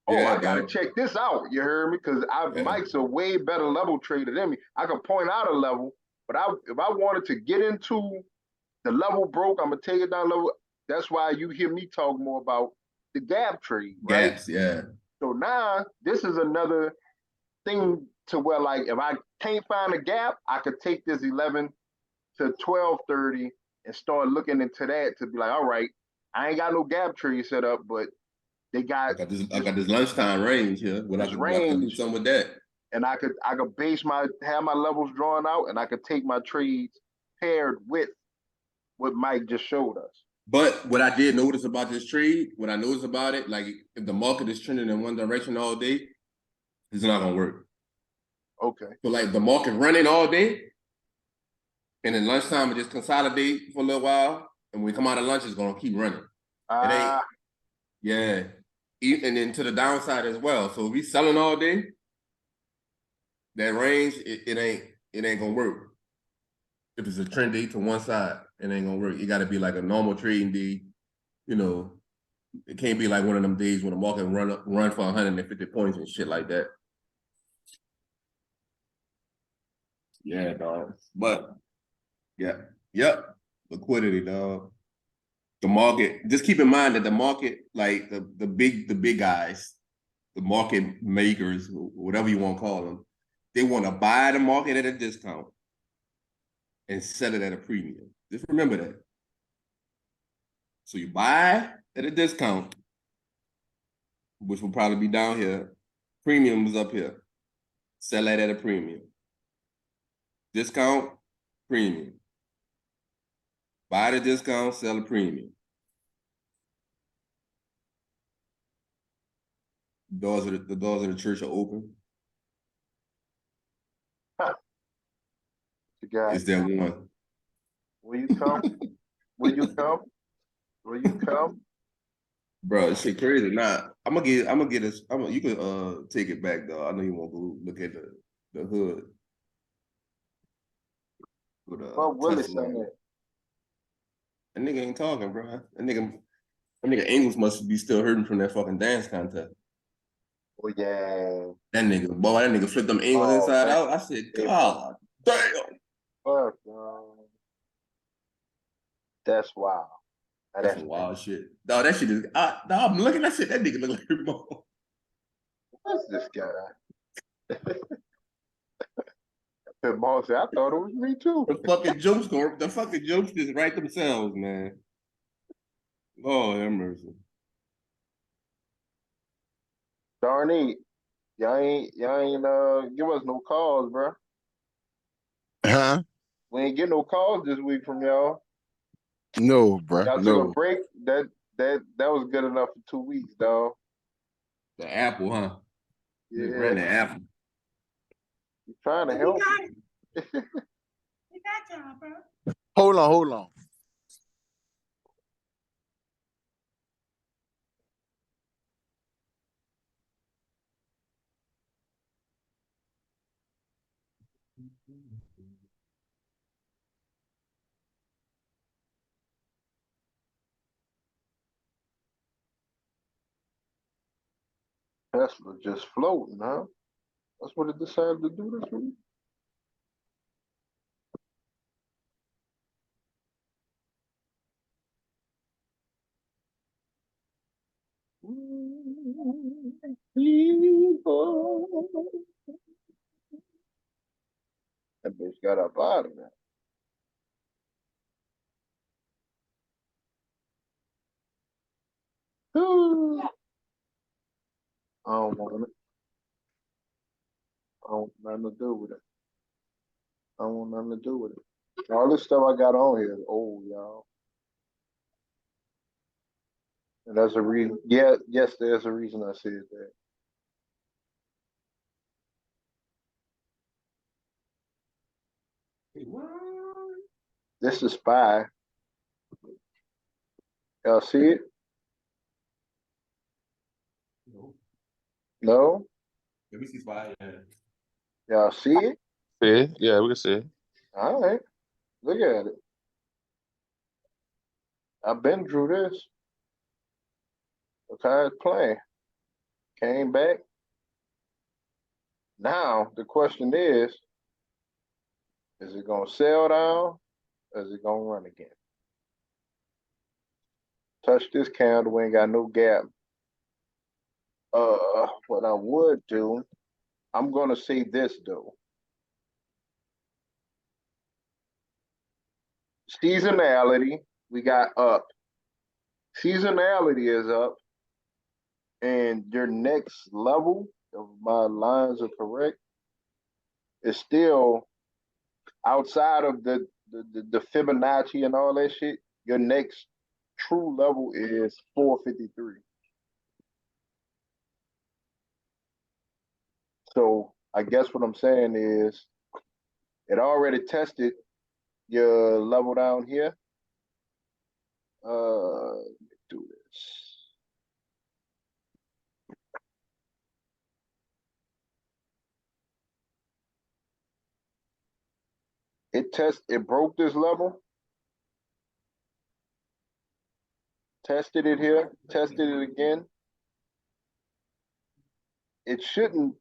I gotta check this out. You heard me? Because Mike's a way better level trader than me. I can point out a level, but if I wanted to get into the level broke, I'm gonna take it down level. That's why you hear me talk more about the gap trade, right? Gaps, yeah. So now this is another thing to where, like, if I can't find a gap, I could take this 11 to 12:30 and start looking into that to be like, all right, I ain't got no gap tree set up, but they got I got this lunchtime range here. What I this could do range, something with that. and I could have my levels drawn out, and I could take my trades paired with what Mike just showed us. But what I did notice about this trade, what I noticed about it, like if the market is trending in one direction all day, it's not gonna work. Okay. So like the market running all day, and then lunchtime it just consolidate for a little while, and when we come out of lunch, it's gonna keep running. It ain't, yeah. And then to the downside as well. So if we selling all day, that range, it ain't gonna work. If it's a trend day to one side, it ain't gonna work. It gotta be like a normal trading day, you know. It can't be like one of them days when the market run for 150 points and shit like that. Yeah, dog. But yep. Liquidity, dog. The market. Just keep in mind that the market, like the big guys, the market makers, whatever you want to call them, they want to buy the market at a discount and sell it at a premium. Just remember that. So you buy at a discount, which will probably be down here. Premium is up here. Sell that at a premium. Discount, premium. Buy the discount, sell a premium. The doors of the church are open. The guy. Is there one? Will you come? Will you come? Will you come? Bro, shit crazy. Nah, I'm gonna get us. You can take it back, though. I know you want to go look at the hood. With, What Willis on there? That nigga ain't talking, bro. That nigga Engels must be still hurting from that fucking dance contest. Oh yeah. That nigga flipped them Engels inside out. I said, God damn. Fuck, no. That's wild. That's some wild shit. Dog, that shit is. Dog, I'm looking at that shit. That nigga look like Mo. What's this guy? Mo said, I thought it was me too. The fucking jokes just write themselves, man. Lord have mercy. Darn it. Y'all ain't give us no calls, bro. Huh? We ain't get no calls this week from y'all. No, bro. Y'all took a break. That was good enough for 2 weeks, dog. The Apple, huh? Yeah. Ran the Apple. You trying to help? We got y'all, bro. Hold on. Tesla just floating, huh? That's what it decided to do this week. That bitch got up out of there. I don't want it. I don't want nothing to do with it. I don't want nothing to do with it. All this stuff I got on here is old, y'all. And there's a reason. Yeah, yes, there's a reason I said that. This is Spy. Y'all see it? No? Let me see Spy. Y'all see it? Yeah, we can see it. All right. Look at it. I've been through this. Look how it's playing. Came back. Now, the question is it going to sell down or is it going to run again? Touch this candle, we ain't got no gap. What I would do, I'm going to say this though. Seasonality, we got up. seasonality is up, and your next level, if my lines are correct, is still outside of the Fibonacci and all that shit. Your next true level is 453. So I guess what I'm saying is it already tested your level down here. Let me do this. It broke this level, tested it here, tested it again. It shouldn't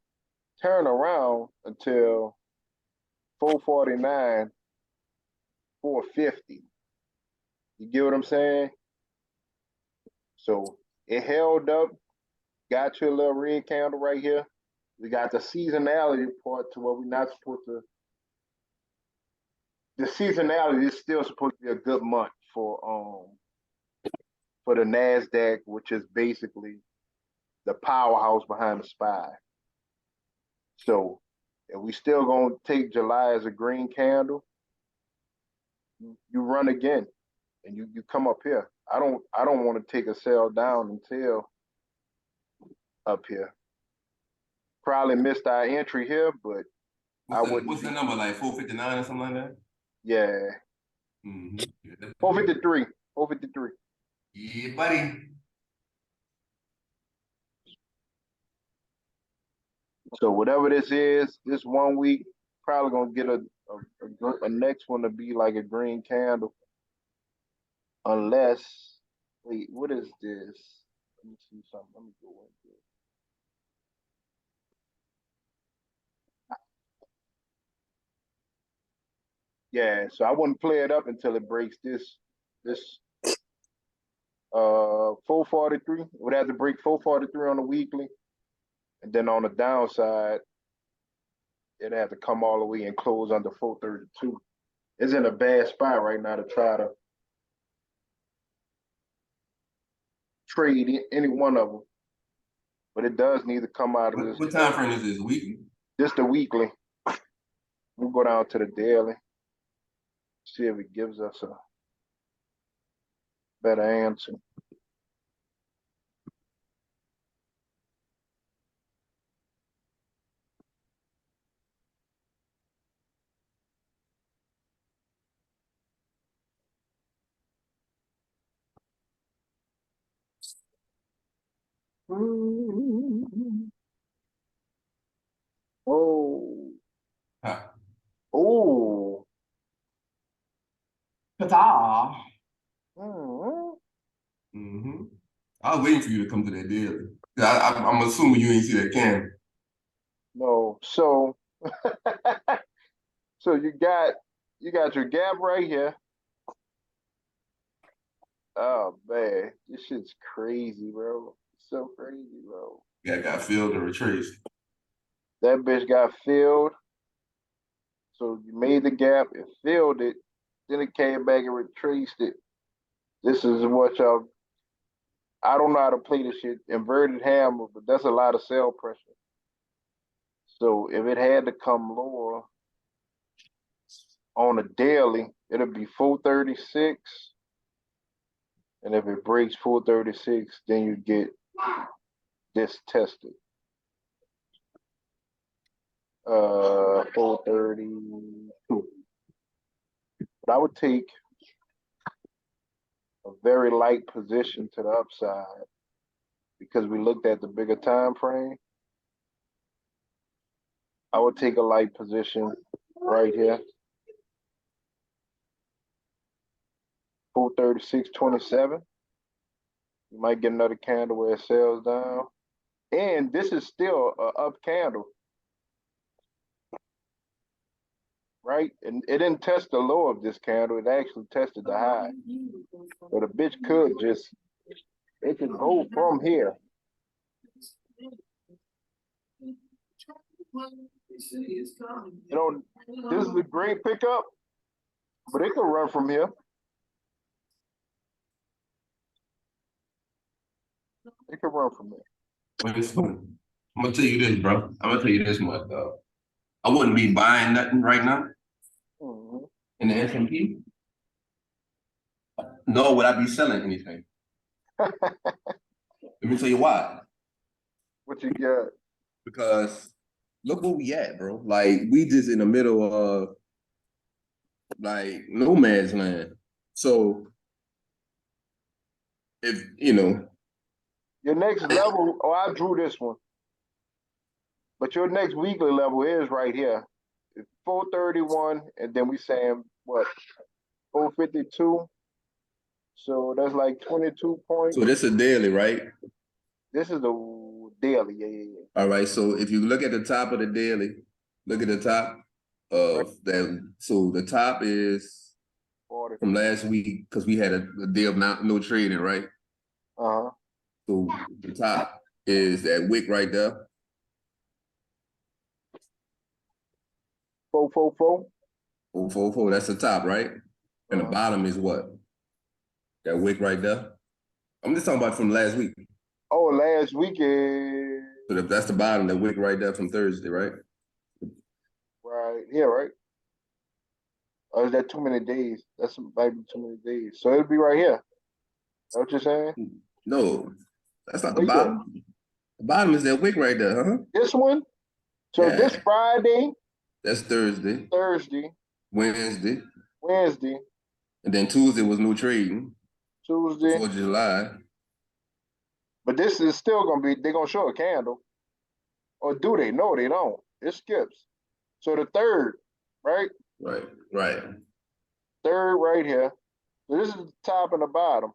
turn around until 449, 450. You get what I'm saying? So it held up, got your little red candle right here. We got the seasonality part to where we're not supposed to. The seasonality is still supposed to be a good month for the NASDAQ, which is basically the powerhouse behind the SPY. So if we still gonna take July as a green candle, you run again and you come up here. I don't want to take a sell down until up here. Probably missed our entry here, but what's the number, like 459 or something like that? Yeah. Mm-hmm. Yeah, 453. 453. Yeah, buddy. So whatever this is, this 1 week, probably gonna get a next one to be like a green candle. Unless, wait, what is this? Let me see something. Let me go into it. Yeah, so I wouldn't play it up until it breaks this 443. It would have to break 443 on the weekly, and then on the downside, it'd have to come all the way and close under 432. It's in a bad spot right now to try to trade any one of them, but it does need to come out of this. What time frame is this? Weekly? Just the weekly. We'll go down to the daily. See if it gives us a better answer. Oh. Huh. Oh. Ta-ta. Mm-hmm. I was waiting for you to come to that deal. I'm assuming you ain't see that candle. No. So so you got your gap right here. Oh man, this shit's crazy, bro. So crazy, bro. Yeah, got filled and retraced. That bitch got filled. So you made the gap, it filled it, then it came back and retraced it. This is what y'all. I don't know how to play this shit. Inverted hammer, but that's a lot of sell pressure. So if it had to come lower on a daily, it'll be 436. And if it breaks 436, then you get this tested. 432. But I would take a very light position to the upside because we looked at the bigger time frame. I would take a light position right here. 436.27. You might get another candle where it sells down. And this is still an up candle. Right? And it didn't test the low of this candle. It actually tested the high. So the bitch could just, it could go from here. You know, this is a great pickup, but it could run from here. It can run from there. I'm gonna tell you this, bro. I'm gonna tell you this much, though. I wouldn't be buying nothing right now Mhm. in the S&P, nor would I be selling anything. Let me tell you why. What you got? Because look where we at, bro. Like we just in the middle of like no man's land. So if you know, Your next level, oh, I drew this one. But your next weekly level is right here. It's 431, and then we saying what? 452. So that's like 22 points. so this is daily, right? This is the daily, yeah. All right. So if you look at the top of the daily, look at the top of that. So the top is 40. from last week because we had a day of no trading, right? Uh-huh. So the top is that wick right there. 444. 444, that's the top, right? And the Uh-huh. bottom is what? That wick right there. I'm just talking about from last week. Oh, last week is So that's the bottom, that wick right there from Thursday, right? right here, right? Or is that too many days? That's might be too many days. So it'll be right here. That's what you're saying? No, that's not the Where you at? bottom. The bottom is that wick right there, huh? This one? So Yeah. this Friday, That's Thursday, Thursday, Wednesday, Wednesday, and then Tuesday was no trading Tuesday. 4th of July. But this is still gonna be, they're gonna show a candle. Or do they? No, they don't. It skips. So the third, right? Right. Third right here. So this is the top and the bottom.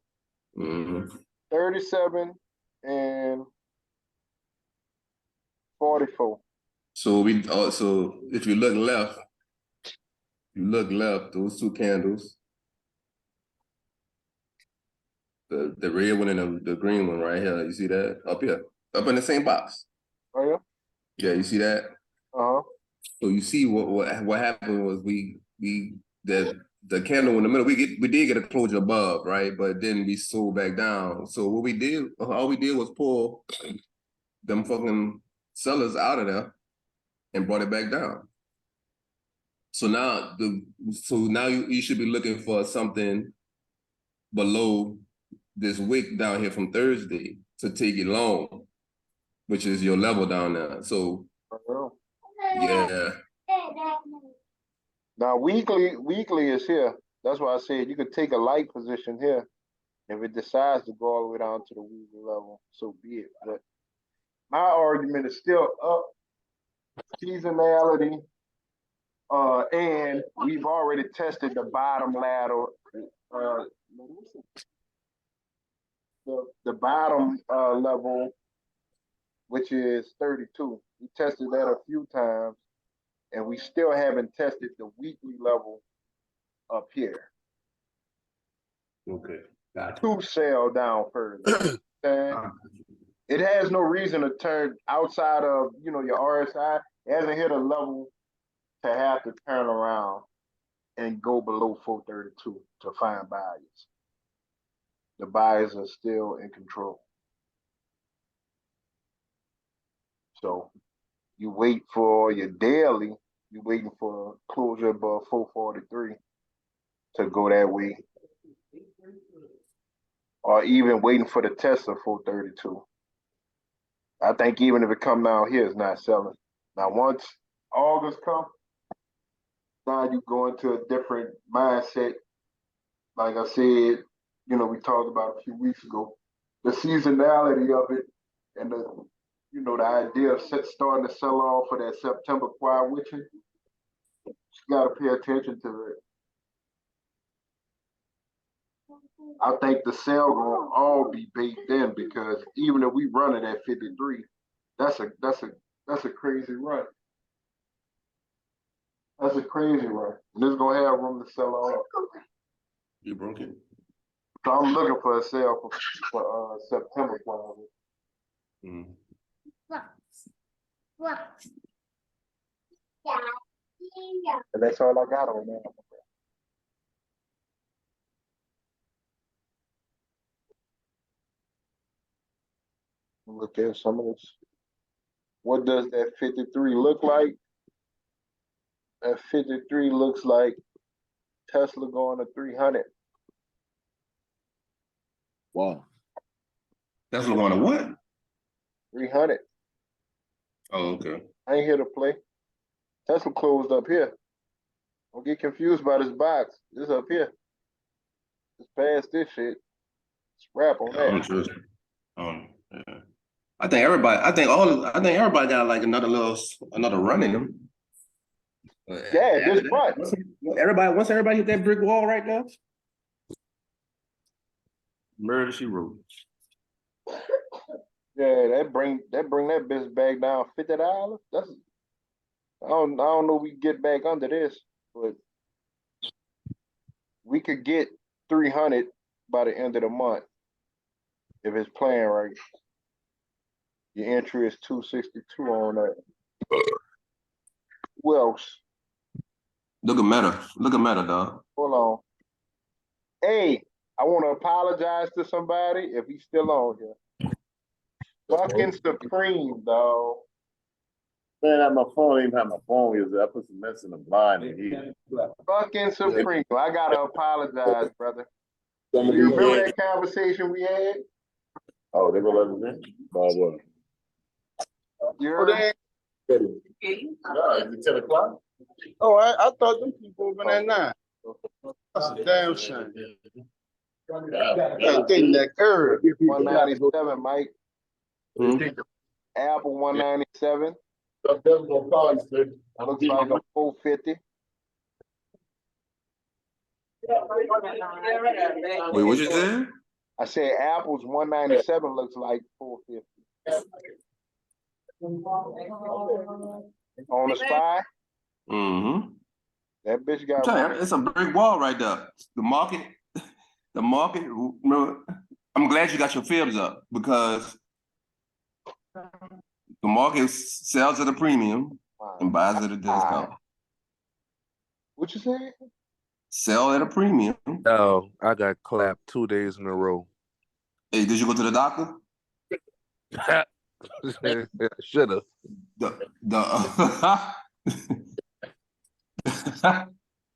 Mm-hmm. 37 and 44. So so if you look left, those two candles, the red one and the green one right here, you see that? Up here. Up in the same box. Oh yeah? Yeah, you see that? Uh-huh. So you see what happened was the candle in the middle, we did get a closure above, right? But then we sold back down. So what we did, all we did was pull them fucking sellers out of there and brought it back down. So now you should be looking for something below this wick down here from Thursday to take it long, which is your level down there. So yeah. Now weekly is here. That's why I said you could take a light position here. If it decides to go all the way down to the weekly level, so be it. But my argument is still up seasonality. And we've already tested the bottom ladder. The bottom level, which is 32. We tested that a few times, and we still haven't tested the weekly level up here. Okay. Gotcha. To sell down further. It has no reason to turn outside of your RSI. It hasn't hit a level to have to turn around and go below 432 to find buyers. The buyers are still in control. So you wait for your daily, you're waiting for closure above 443 to go that way. Or even waiting for the test of 432. I think even if it come down here, it's not selling. Now once August comes, now you go into a different mindset. Like I said, we talked about a few weeks ago, the seasonality of it and the idea of starting to sell off for that September quiet witching. You got to pay attention to it. I think the sale will all be baked in because even if we run it at 53, that's a crazy run. That's a crazy run. And it's gonna have room to sell off. You broke it. So I'm looking for a sale for September probably. Mm. And that's all I got on that. Look at some of this. What does that 53 look like? That 53 looks like Tesla going to 300. Wow. That's what going to what? 300. Oh, okay. I ain't here to play. Tesla closed up here. Don't get confused by this box. This up here. Just past this shit. It's wrap on that. Interesting. Yeah. I think everybody got like another run in them. Yeah, just run. Once everybody hit that brick wall right now, murder she wrote. Yeah, that bring that bitch back down $50. That's I don't know we get back under this, but we could get 300 by the end of the month if it's playing right. Your entry is 262 on that. Who else? Look at Meta, dog. Hold on. Hey, I want to apologize to somebody if he's still on here. Fucking Supreme, dog. Man, at my phone, even have my phone is I put some mess in the blind and here. Fucking Supreme. I gotta apologize, brother. You remember that conversation we had? Oh, they gonna let us in? Oh, what? You heard? No, is it 10 o'clock? Oh, I thought them people moving at 9. That's a damn shame. Yeah, getting that curve. 197, Mike. Apple 197. Looks like a 450. Wait, what you said? I said Apple's 197 looks like 450. On the spy, Mm-hmm. that bitch I'm got telling you, it's a brick wall right there. The market. I'm glad you got your fibs up because the market sells at a premium and buys at a discount. What you say? Sell at a premium. Oh, I got clapped 2 days in a row. Hey, did you go to the doctor? Should have.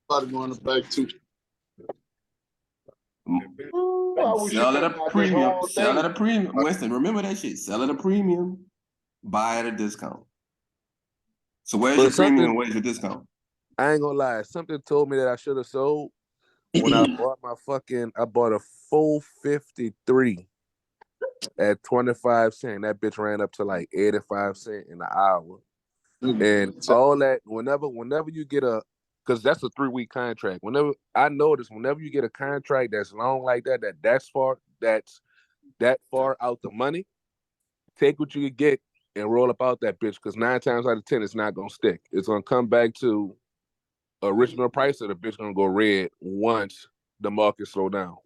Probably going to back too. Sell at a premium. Sell at a premium. Winston, remember that shit. Sell at a premium. Buy at a discount. So where's your premium and where's your discount? I ain't gonna lie. Something told me that I should have sold when I bought I bought a 453 at 25 cents. That bitch ran up to like 85 cents in an hour. And all that, whenever you get because that's a 3-week contract. Whenever you get a contract that's long like that's that far out the money, take what you get and roll up out that bitch. Because 9 times out of 10, it's not gonna stick. It's gonna come back to original price, or the bitch gonna go red once the market slow down.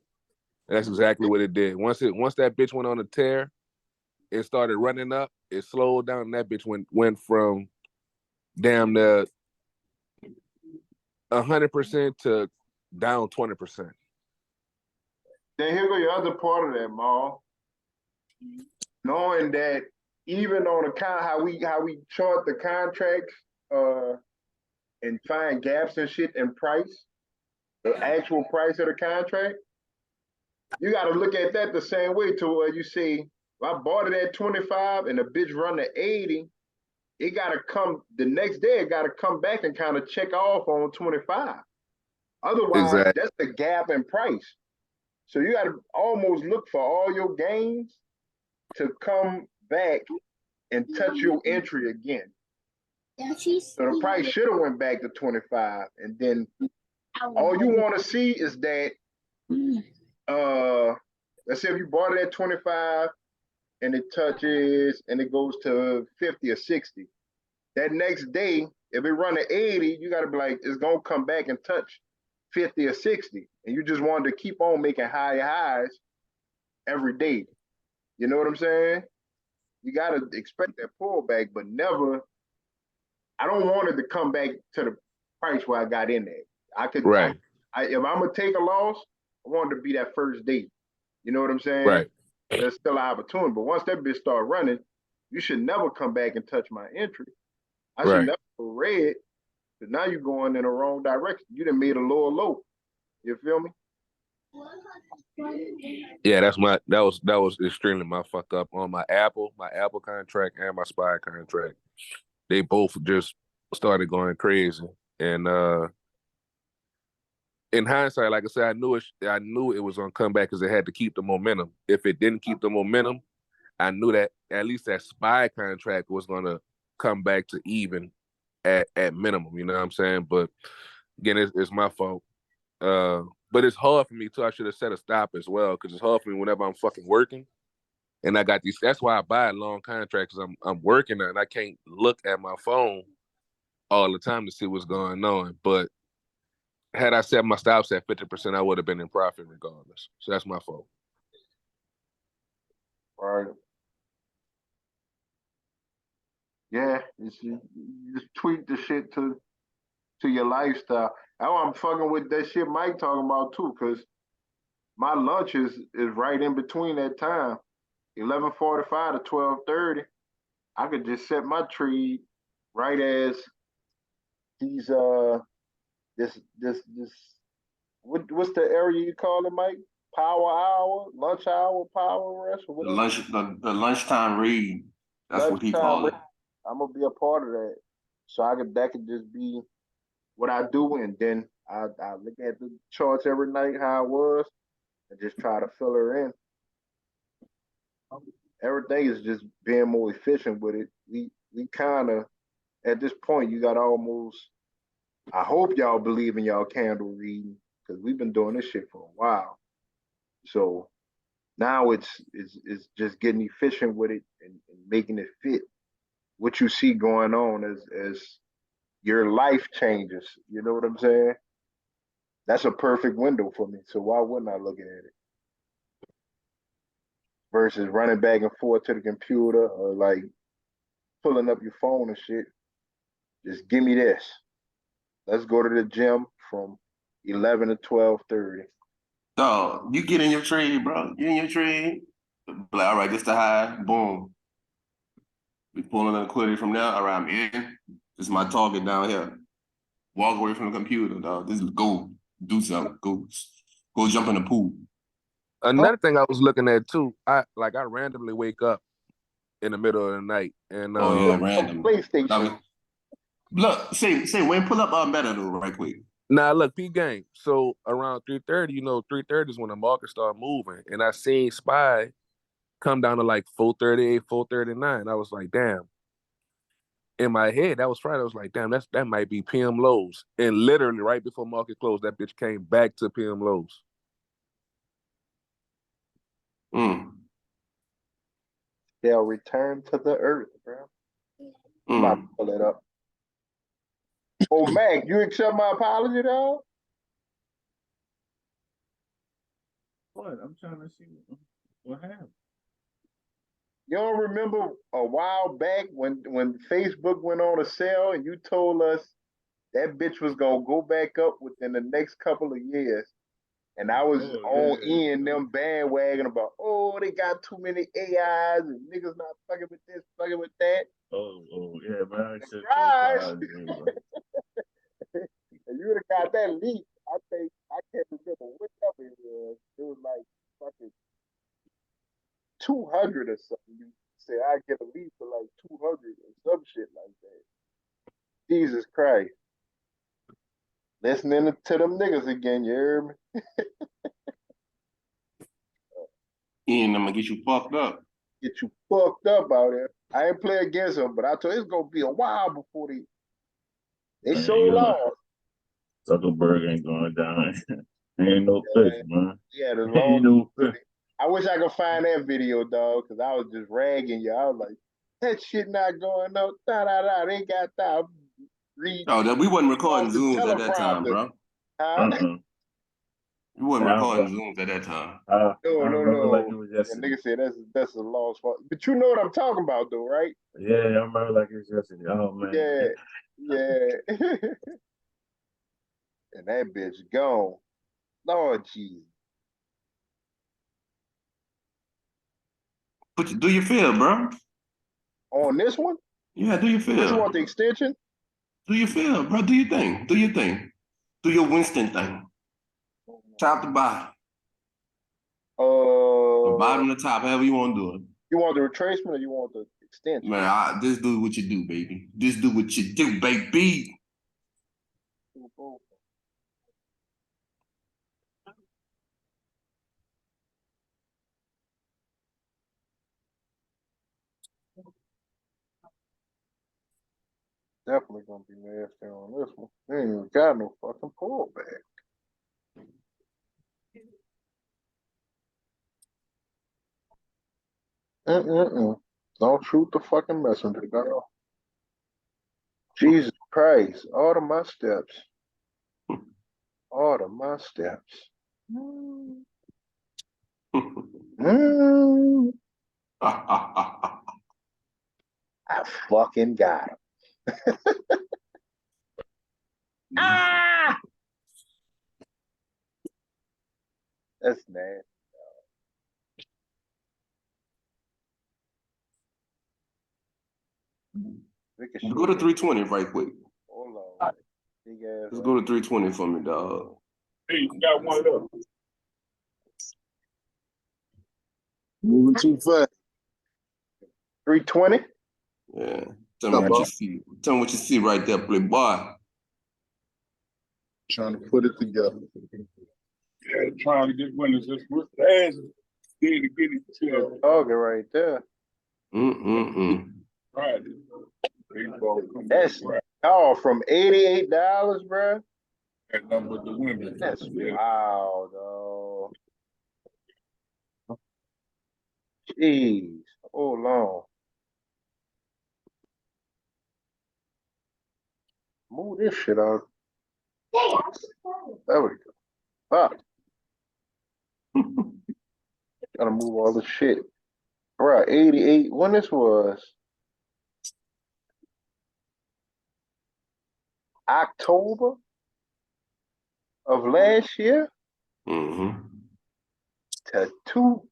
And that's exactly what it did. Once that bitch went on a tear, it started running up. It slowed down, and that bitch went from damn near 100% to down 20%. Then here go the other part of that, Maul. Knowing that even on account how we chart the contracts and find gaps and shit in price, the actual price of the contract, you got to look at that the same way to where you say, if I bought it at 25 and the bitch run to 80, it got to come the next day. It got to come back and kind of check off on 25. Otherwise, That's the gap in price. So you got to almost look for all your gains to come back and touch your entry again. So the price should have went back to 25, and then all you want to see is that, let's say if you bought it at 25 and it touches and it goes to 50 or 60, that next day, if it run to 80, you got to be like, it's going to come back and touch 50 or 60. And you just wanted to keep on making higher highs every day. You know what I'm saying? You got to expect that pullback, but never, I don't want it to come back to the price where I got in there. If I'm going to take a loss, I want it to be that first day. You know what I'm saying? Right. there's still an opportunity. But once that bitch start running, you should never come back and touch my entry. I should Right. never go red. But now you're going in the wrong direction. You done made a lower low. You feel me? Yeah, that was extremely my fuck up on my Apple contract and my SPY contract. They both just started going crazy. And in hindsight, like I said, I knew it was gonna come back because it had to keep the momentum. If it didn't keep the momentum, I knew that at least that SPY contract was gonna come back to even at minimum. You know what I'm saying? But again, it's my fault. But it's hard for me too. I should have set a stop as well because it's hard for me whenever I'm fucking working. And I got these. That's why I buy long contracts. I'm working and I can't look at my phone all the time to see what's going on. But had I set my stops at 50%, I would have been in profit regardless. So that's my fault. Right. Yeah, you just tweak the shit to your lifestyle. Now I'm fucking with that shit Mike talking about too, cause my lunch is right in between that time, 11:45 to 12:30. I could just set my tree right as these this what's the area you call it, Mike? Power hour, lunch hour, power rest, or whatever. The lunchtime read. That's what he Lunchtime called it. I'm gonna be a part of that, so that could just be what I do, and then I look at the charts every night how it was, and just try to fill her in. Everything is just being more efficient with it. We kind of at this point you got almost. I hope y'all believe in y'all candle reading because we've been doing this shit for a while. So now it's just getting efficient with it and making it fit what you see going on as your life changes. You know what I'm saying? That's a perfect window for me. So why wouldn't I look at it? Versus running back and forth to the computer or like pulling up your phone and shit. Just give me this. Let's go to the gym from 11 to 12:30. Dog, you get in your trade, bro. Get in your trade. Like, all right, this the high. Boom. We pulling the liquidity from there. All right, I'm in. This is my target down here. Walk away from the computer, dog. This is go do something. Go jump in the pool. Another thing I was looking at too, I randomly wake up in the middle of the night and Random. PlayStation. I mean, look, say Wayne, pull up better though, right quick. Now look, P game. So around 3:30, 3:30 is when the market started moving, and I seen SPY come down to like 4:38, 4:39. I was like, damn. In my head, that was Friday. I was like, damn, that might be PM lows. And literally right before market closed, that bitch came back to PM lows. They'll return to the earth, bro. I'm about to pull it up. Oh, Mac, you accept my apology, dog? What? I'm trying to see what happened. You don't remember a while back when Facebook went on a sale and you told us that bitch was gonna go back up within the next couple of years. And I was them bandwagon about, they got too many AIs and niggas not fucking with this, fucking with that. Yeah, man. And you would have got that leap. I can't remember what number it was. It was like fucking 200 or something. You say I get a lead for like 200 or some shit like that. Jesus Christ. Listening to them niggas again, you hear me? And I'm gonna get you fucked up. Get you fucked up out there. I ain't play against them, but I told you it's gonna be a while before they sold off. Zuckerberg ain't going down. Ain't no fish, man. Yeah, the long. I wish I could find that video, dog, because I was just ragging you. I was like, that shit not going up. They got that. Read. Oh, we wasn't recording Zooms at that time, bro. We wasn't recording Zooms at that time. No. Like it was yesterday. Nigga said that's a lost fault. But you know what I'm talking about, though, right? Yeah, I remember like it was yesterday. Oh man. Yeah. And that bitch gone. Lord Jesus. do your feel, bro. On this one? Yeah, do your But you feel. want the extension? Do your feel, bro. Do your thing. Do your thing. Do your Winston thing. Top to bottom. From bottom to top, however you want to do it. You want the retracement or you want the extension? Man, just do what you do, baby. Just do what you do, baby. Definitely gonna be nasty on this one. They ain't even got no fucking pullback. Don't shoot the fucking messenger, girl. Jesus Christ. Order my steps. Order my steps. I fucking got him. Ah! That's nasty. Go to 320 right quick. Hold on. Let's go to 320 for me, dog. Hey, you got one up. Moving too fast. 320? Yeah. Tell me what you see. Tell me what you see right there, playboy. Trying to put it together. Yeah, trying to get winners. Just with the ass. Get it to Okay, right there. Right. That's from $88, bro. That number the women. That's wow, though. Jeez, hold on. Move this shit out. There we go. Ah. Gotta move all the shit. All right, 88. When this was October of last year to 2.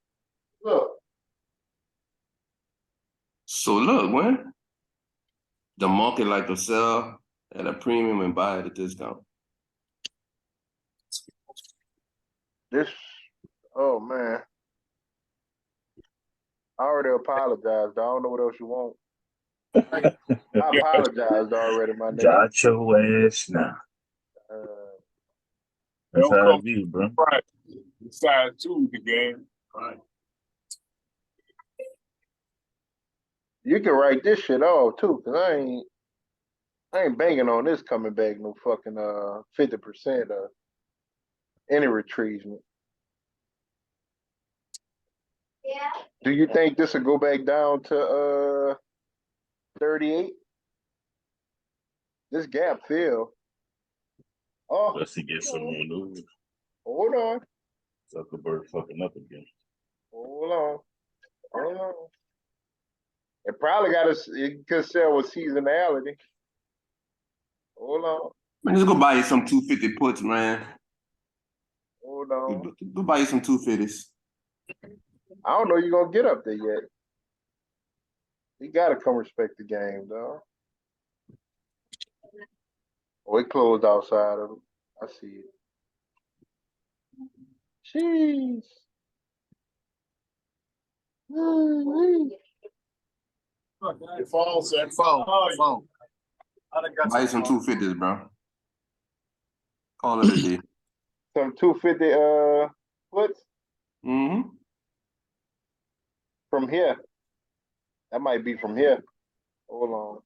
Look. So look, man. The market like to sell at a premium and buy at a discount. This, oh man. I already apologized. I don't know what else you want. I apologized already, my nigga. Got your ass now. That's how it be, bro. Right. Side 2 the game. Right. You can write this shit off too, cause I ain't banging on this coming back no fucking 50% of any retrieval. Yeah. Do you think this will go back down to 38? This gap fill. Oh, Let's see, get some more news. Hold on. Zuckerberg fucking up again. Hold on. It probably it could sell with seasonality. Hold on. Man, just go buy you some 250 puts, man. Hold on. Go buy you some 250s. I don't know you're gonna get up there yet. You gotta come respect the game, dog. Oh, it closed outside of it. I see it. Jeez. Your phone said phone. Buy you some 250s, bro. Call it a day. Some 250 puts? From here. That might be from here. Hold on.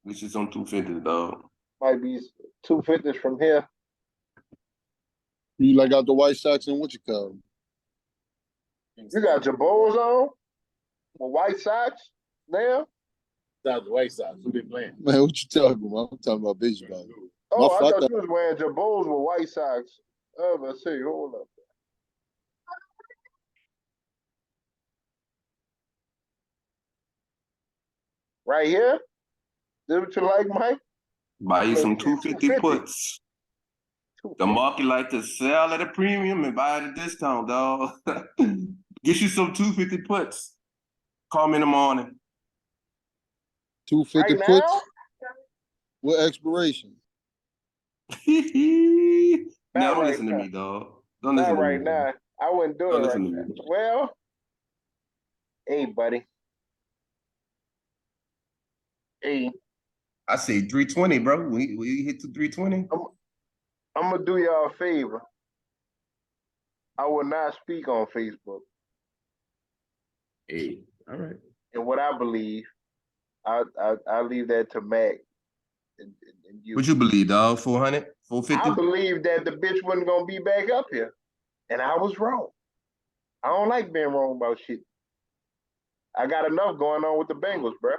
This is some 250s, dog. Might be 250s from here. You like out the White Sox and what you call them? You got your Bulls on? With White Sox now? That's the White Sox. Who they playing? Man, what you talking about? I'm talking about baseball. Oh, I thought you was wearing your Bulls with White Sox. Oh, let's see. Hold up. Right here? This what you like, Mike? Buy you some 250 puts. The market like to sell at a premium and buy at a discount, dog. Get you some 250 puts. Call me in the morning. 250 Right puts now? with expiration. Now don't right listen to now. me, dog. Don't listen Not to right me. now. I wouldn't do Don't it right listen to now. me. Well, hey, buddy. Hey, I say 320, bro. We hit to 320. I'm gonna do y'all a favor. I will not speak on Facebook. Hey, all right. And what I believe, I leave that to Mac and you. What you believe, dog? 400? I 450? believe that the bitch wasn't gonna be back up here, and I was wrong. I don't like being wrong about shit. I got enough going on with the Bengals, bro.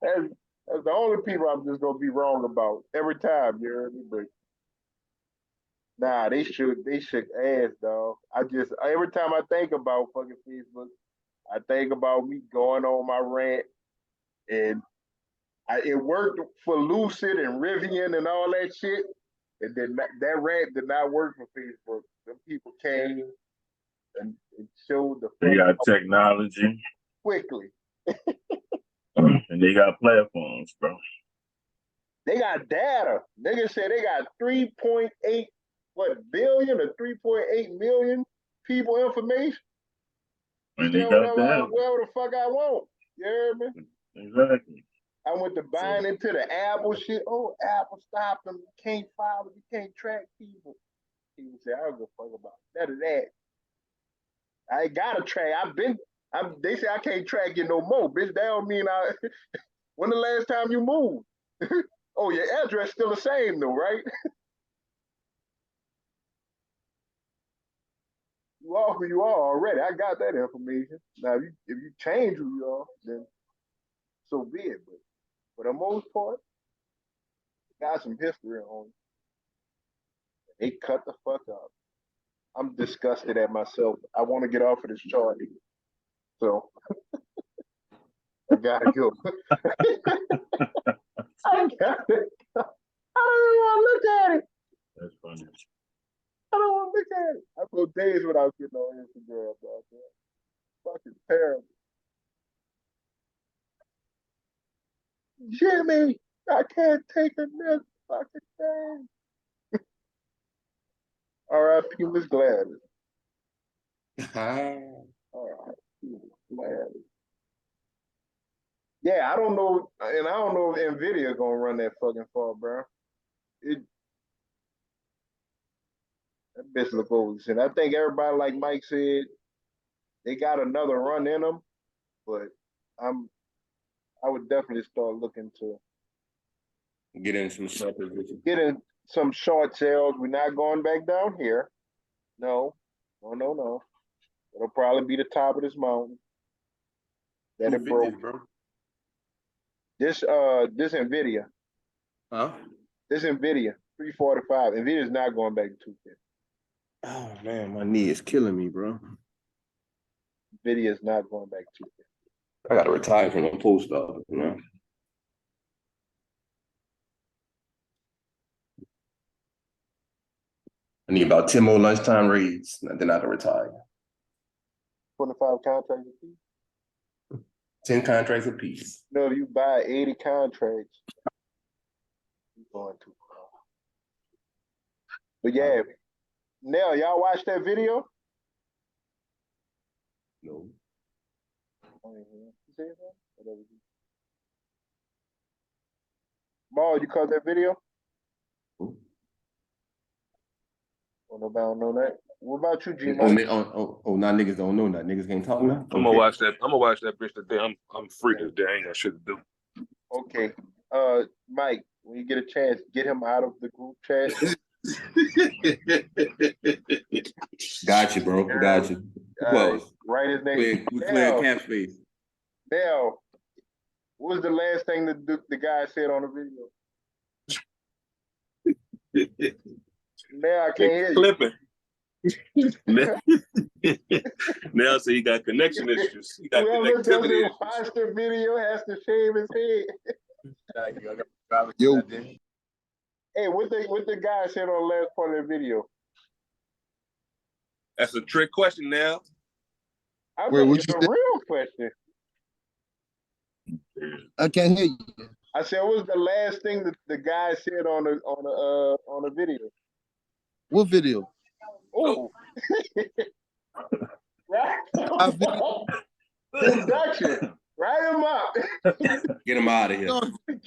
That's the only people I'm just gonna be wrong about every time. You heard me? But nah, they shook ass, dog. Every time I think about fucking Facebook, I think about me going on my rant, and it worked for Lucid and Rivian and all that shit. And then that rant did not work for Facebook. Them people came and showed the They got technology quickly. and they got platforms, bro. They got data. Niggas said they got 3.8 billion or 3.8 million people information. And they Tell got whatever that. the fuck I want. You hear me? Exactly. I went to buying into the Apple shit. Oh, Apple stopped them. You can't follow, you can't track people. People say, I don't give a fuck about none of that. I ain't got to track. They say I can't track you no more, bitch. That don't mean when the last time you moved? Oh, your address still the same though, right? You are who you are already. I got that information. Now, if you change who you are, then so be it. But for the most part, got some history on you. They cut the fuck up. I'm disgusted at myself. I want to get off of this chart. So I gotta go. I gotta go. I don't even want to look at it. That's funny. I don't want to look at it. I go days without getting on Instagram, dog. Fucking terrible. Jimmy, I can't take another fucking thing. R.I.P. Miss Gladys. R.I.P. Miss Gladys. Yeah, I don't know, and I don't know if NVIDIA gonna run that fucking far, bro. That bitch look over. And I think everybody, like Mike said, they got another run in them, but I would definitely start looking to Get in some short position. get in some short sales. We're not going back down here. No. It'll probably be the top of this mountain. That it broke. Bro. This NVIDIA. Huh? This NVIDIA 345. NVIDIA's not going back to 250. Oh man, my knee is killing me, bro. NVIDIA's not going back to 250. I gotta retire from the post office, you know. I need about 10 more lunchtime reads, and then I can retire. 25 contracts a piece. 10 contracts apiece. No, if you buy 80 contracts, you're going too far. But yeah, Nell, y'all watch that video? No. You see it? Maul, you caught that video? Ooh. Oh, nobody don't know that. What about you, G? Now niggas don't know that. Niggas can't talk now. I'm gonna watch that. I'm gonna watch that bitch today. I'm free today. I ain't got shit to do. Okay. Mike, when you get a chance, get him out of the group chat. Got you, bro. Got you. Close. Write his name. We clear cap space. Now, what was the last thing that the guy said on the video? Now I can't hear you. Clipping. Now so he got connection issues. He got Whoever connectivity doesn't watch the video has to shave his head. Yo. Hey, what the guy said on the last part of the video? That's a trick question now. I Wait, think what it's you a said? real question. I can't hear you. I said, what was the last thing that the guy said on the video? What video? Oh, right. My video? Induction. Write him up. Get him out of here. No, Get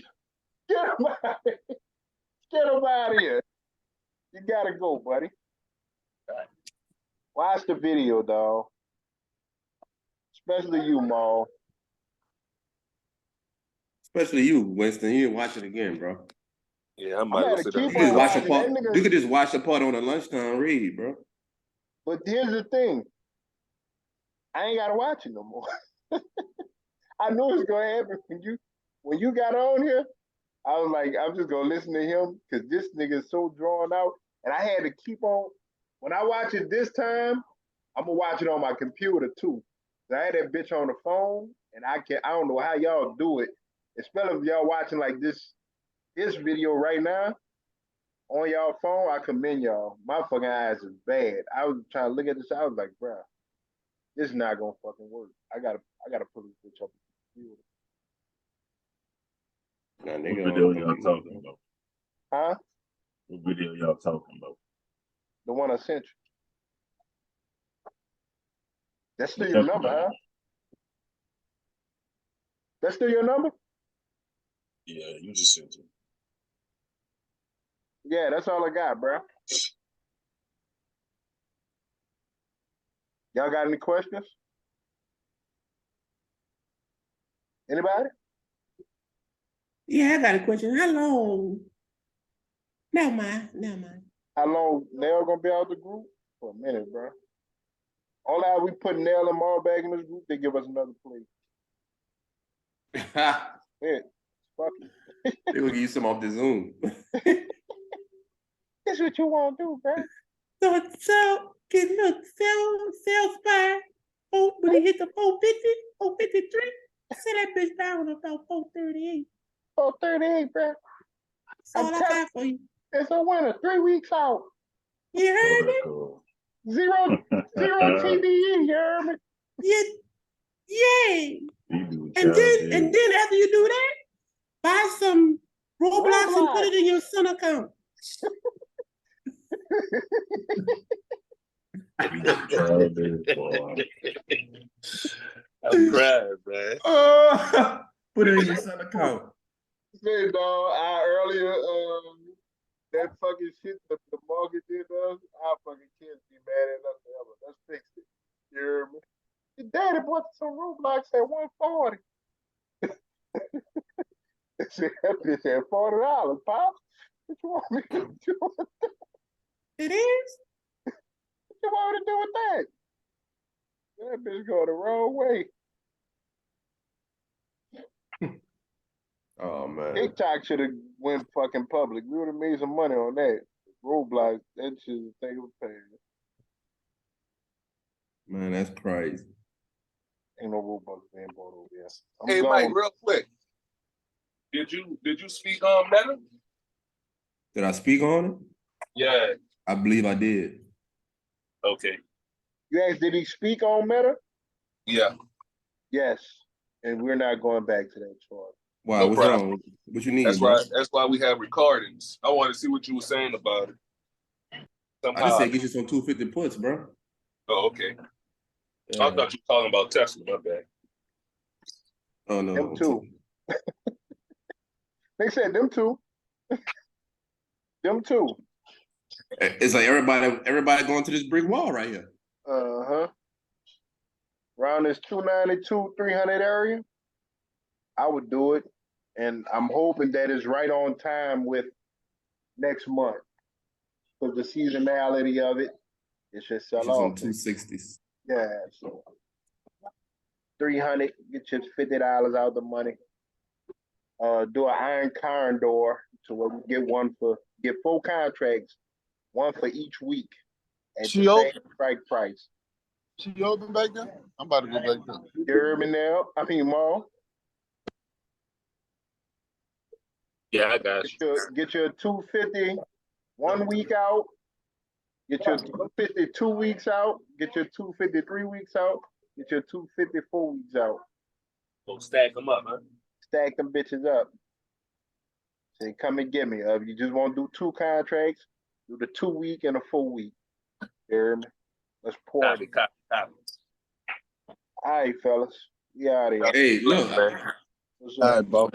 him out. Get him out of here. You gotta go, buddy. Watch the video, dog. Especially you, Maul. Especially you, Winston. You didn't watch it again, bro. Yeah, I I'm might gonna go sit keep down. You on just watch the watching. part. That nigga- You could just watch the part on the lunchtime read, bro. But here's the thing. I ain't gotta watch it no more. I knew it was gonna happen when you got on here. I was like, I'm just gonna listen to him because this nigga is so drawn out. And I had to keep on when I watch it this time, I'm gonna watch it on my computer too. I had that bitch on the phone and I don't know how y'all do it. Especially if y'all watching like this video right now on y'all phone, I commend y'all. My fucking eyes is bad. I was trying to look at this, I was like, bruh, this is not gonna fucking work. I gotta put this bitch up on the computer. Nah, What nigga, video y'all talking about? Huh? What video y'all talking about? The one I sent you. That's still your number, huh? That's still your number? Yeah, you just sent it. Yeah, that's all I got, bro. Y'all got any questions? Anybody? Yeah, I got a question. How long? Never mind. How long Nell gonna be out the group? For a minute, bro. Only how we put Nell and Maul back in this group, they give us another play. Yeah, fuck it. They gonna give you some off the Zoom. That's what you want to do, bro. So look, sell spy. Oh, when he hit the 450, 453, set that bitch down about 438. 438, bro. That's all I got for you. It's a winner. 3 weeks out. You heard me? Zero TDE, you heard me? Yay. And then after you do that, buy some Roblox and put it in your son account. I'm crying, man. Put it in your son account. Say, dog, I earlier, that fucking shit the market did us, our fucking kids be mad at us forever. Let's fix it. You hear me? Your daddy bought some Roblox at 140. Said that bitch at $40, Pop. What you want me to do with that? It is? What you want me to do with that? That bitch go the wrong way. Oh man. TikTok should have went fucking public. We would have made some money on that. Roblox, that shit is a thing of pain. Man, that's crazy. Ain't no Roblox being bought over here. Hey, Mike, real quick. Did you speak on Meta? Did I speak on it? Yeah. I believe I did. Okay. You asked, did he speak on Meta? Yeah. Yes. And we're not going back to that chart. Wow, No what's problem. wrong? What you need? That's bro? why we have recordings. I want to see what you were saying about it. Somehow. I just said get you some 250 puts, bro. Oh, okay. Yeah. I thought you were talking about Tesla. My bad. Oh no. Them two. They said them two. Them two. It's like everybody going to this brick wall right here. Uh-huh. Around this 292, 300 area, I would do it. And I'm hoping that it's right on time with next month. Because the seasonality of it, it should sell Get you some off. 260s. Yeah, so 300, get your $50 out the money. Do an iron condor to where we get 4 contracts, one for each week at She the open? same strike price. She open back there? I'm about to go back there. You heard me now? I mean, Maul. Yeah, I got you. Get your 250 1 week out. Get your 250 2 weeks out. Get your 250 3 weeks out. Get your 250 4 weeks out. Go stack them up, man. Stack them bitches up. Say, come and get me. You just want to do 2 contracts, do the 2 week and a 4 week. You hear me? Let's party. Copy. All right, fellas. We out of here. Hey, look. What's All up? right, bro.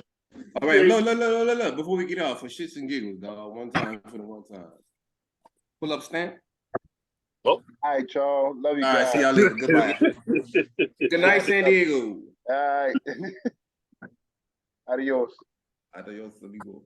All right, look. Before we get off, for shits and giggles, dog. One time for the one time. Pull up, Stamp. All right, y'all. Love you All right, guys. see y'all later. Goodbye. Good night, San Diego. All right. Adios. Adios, amigo.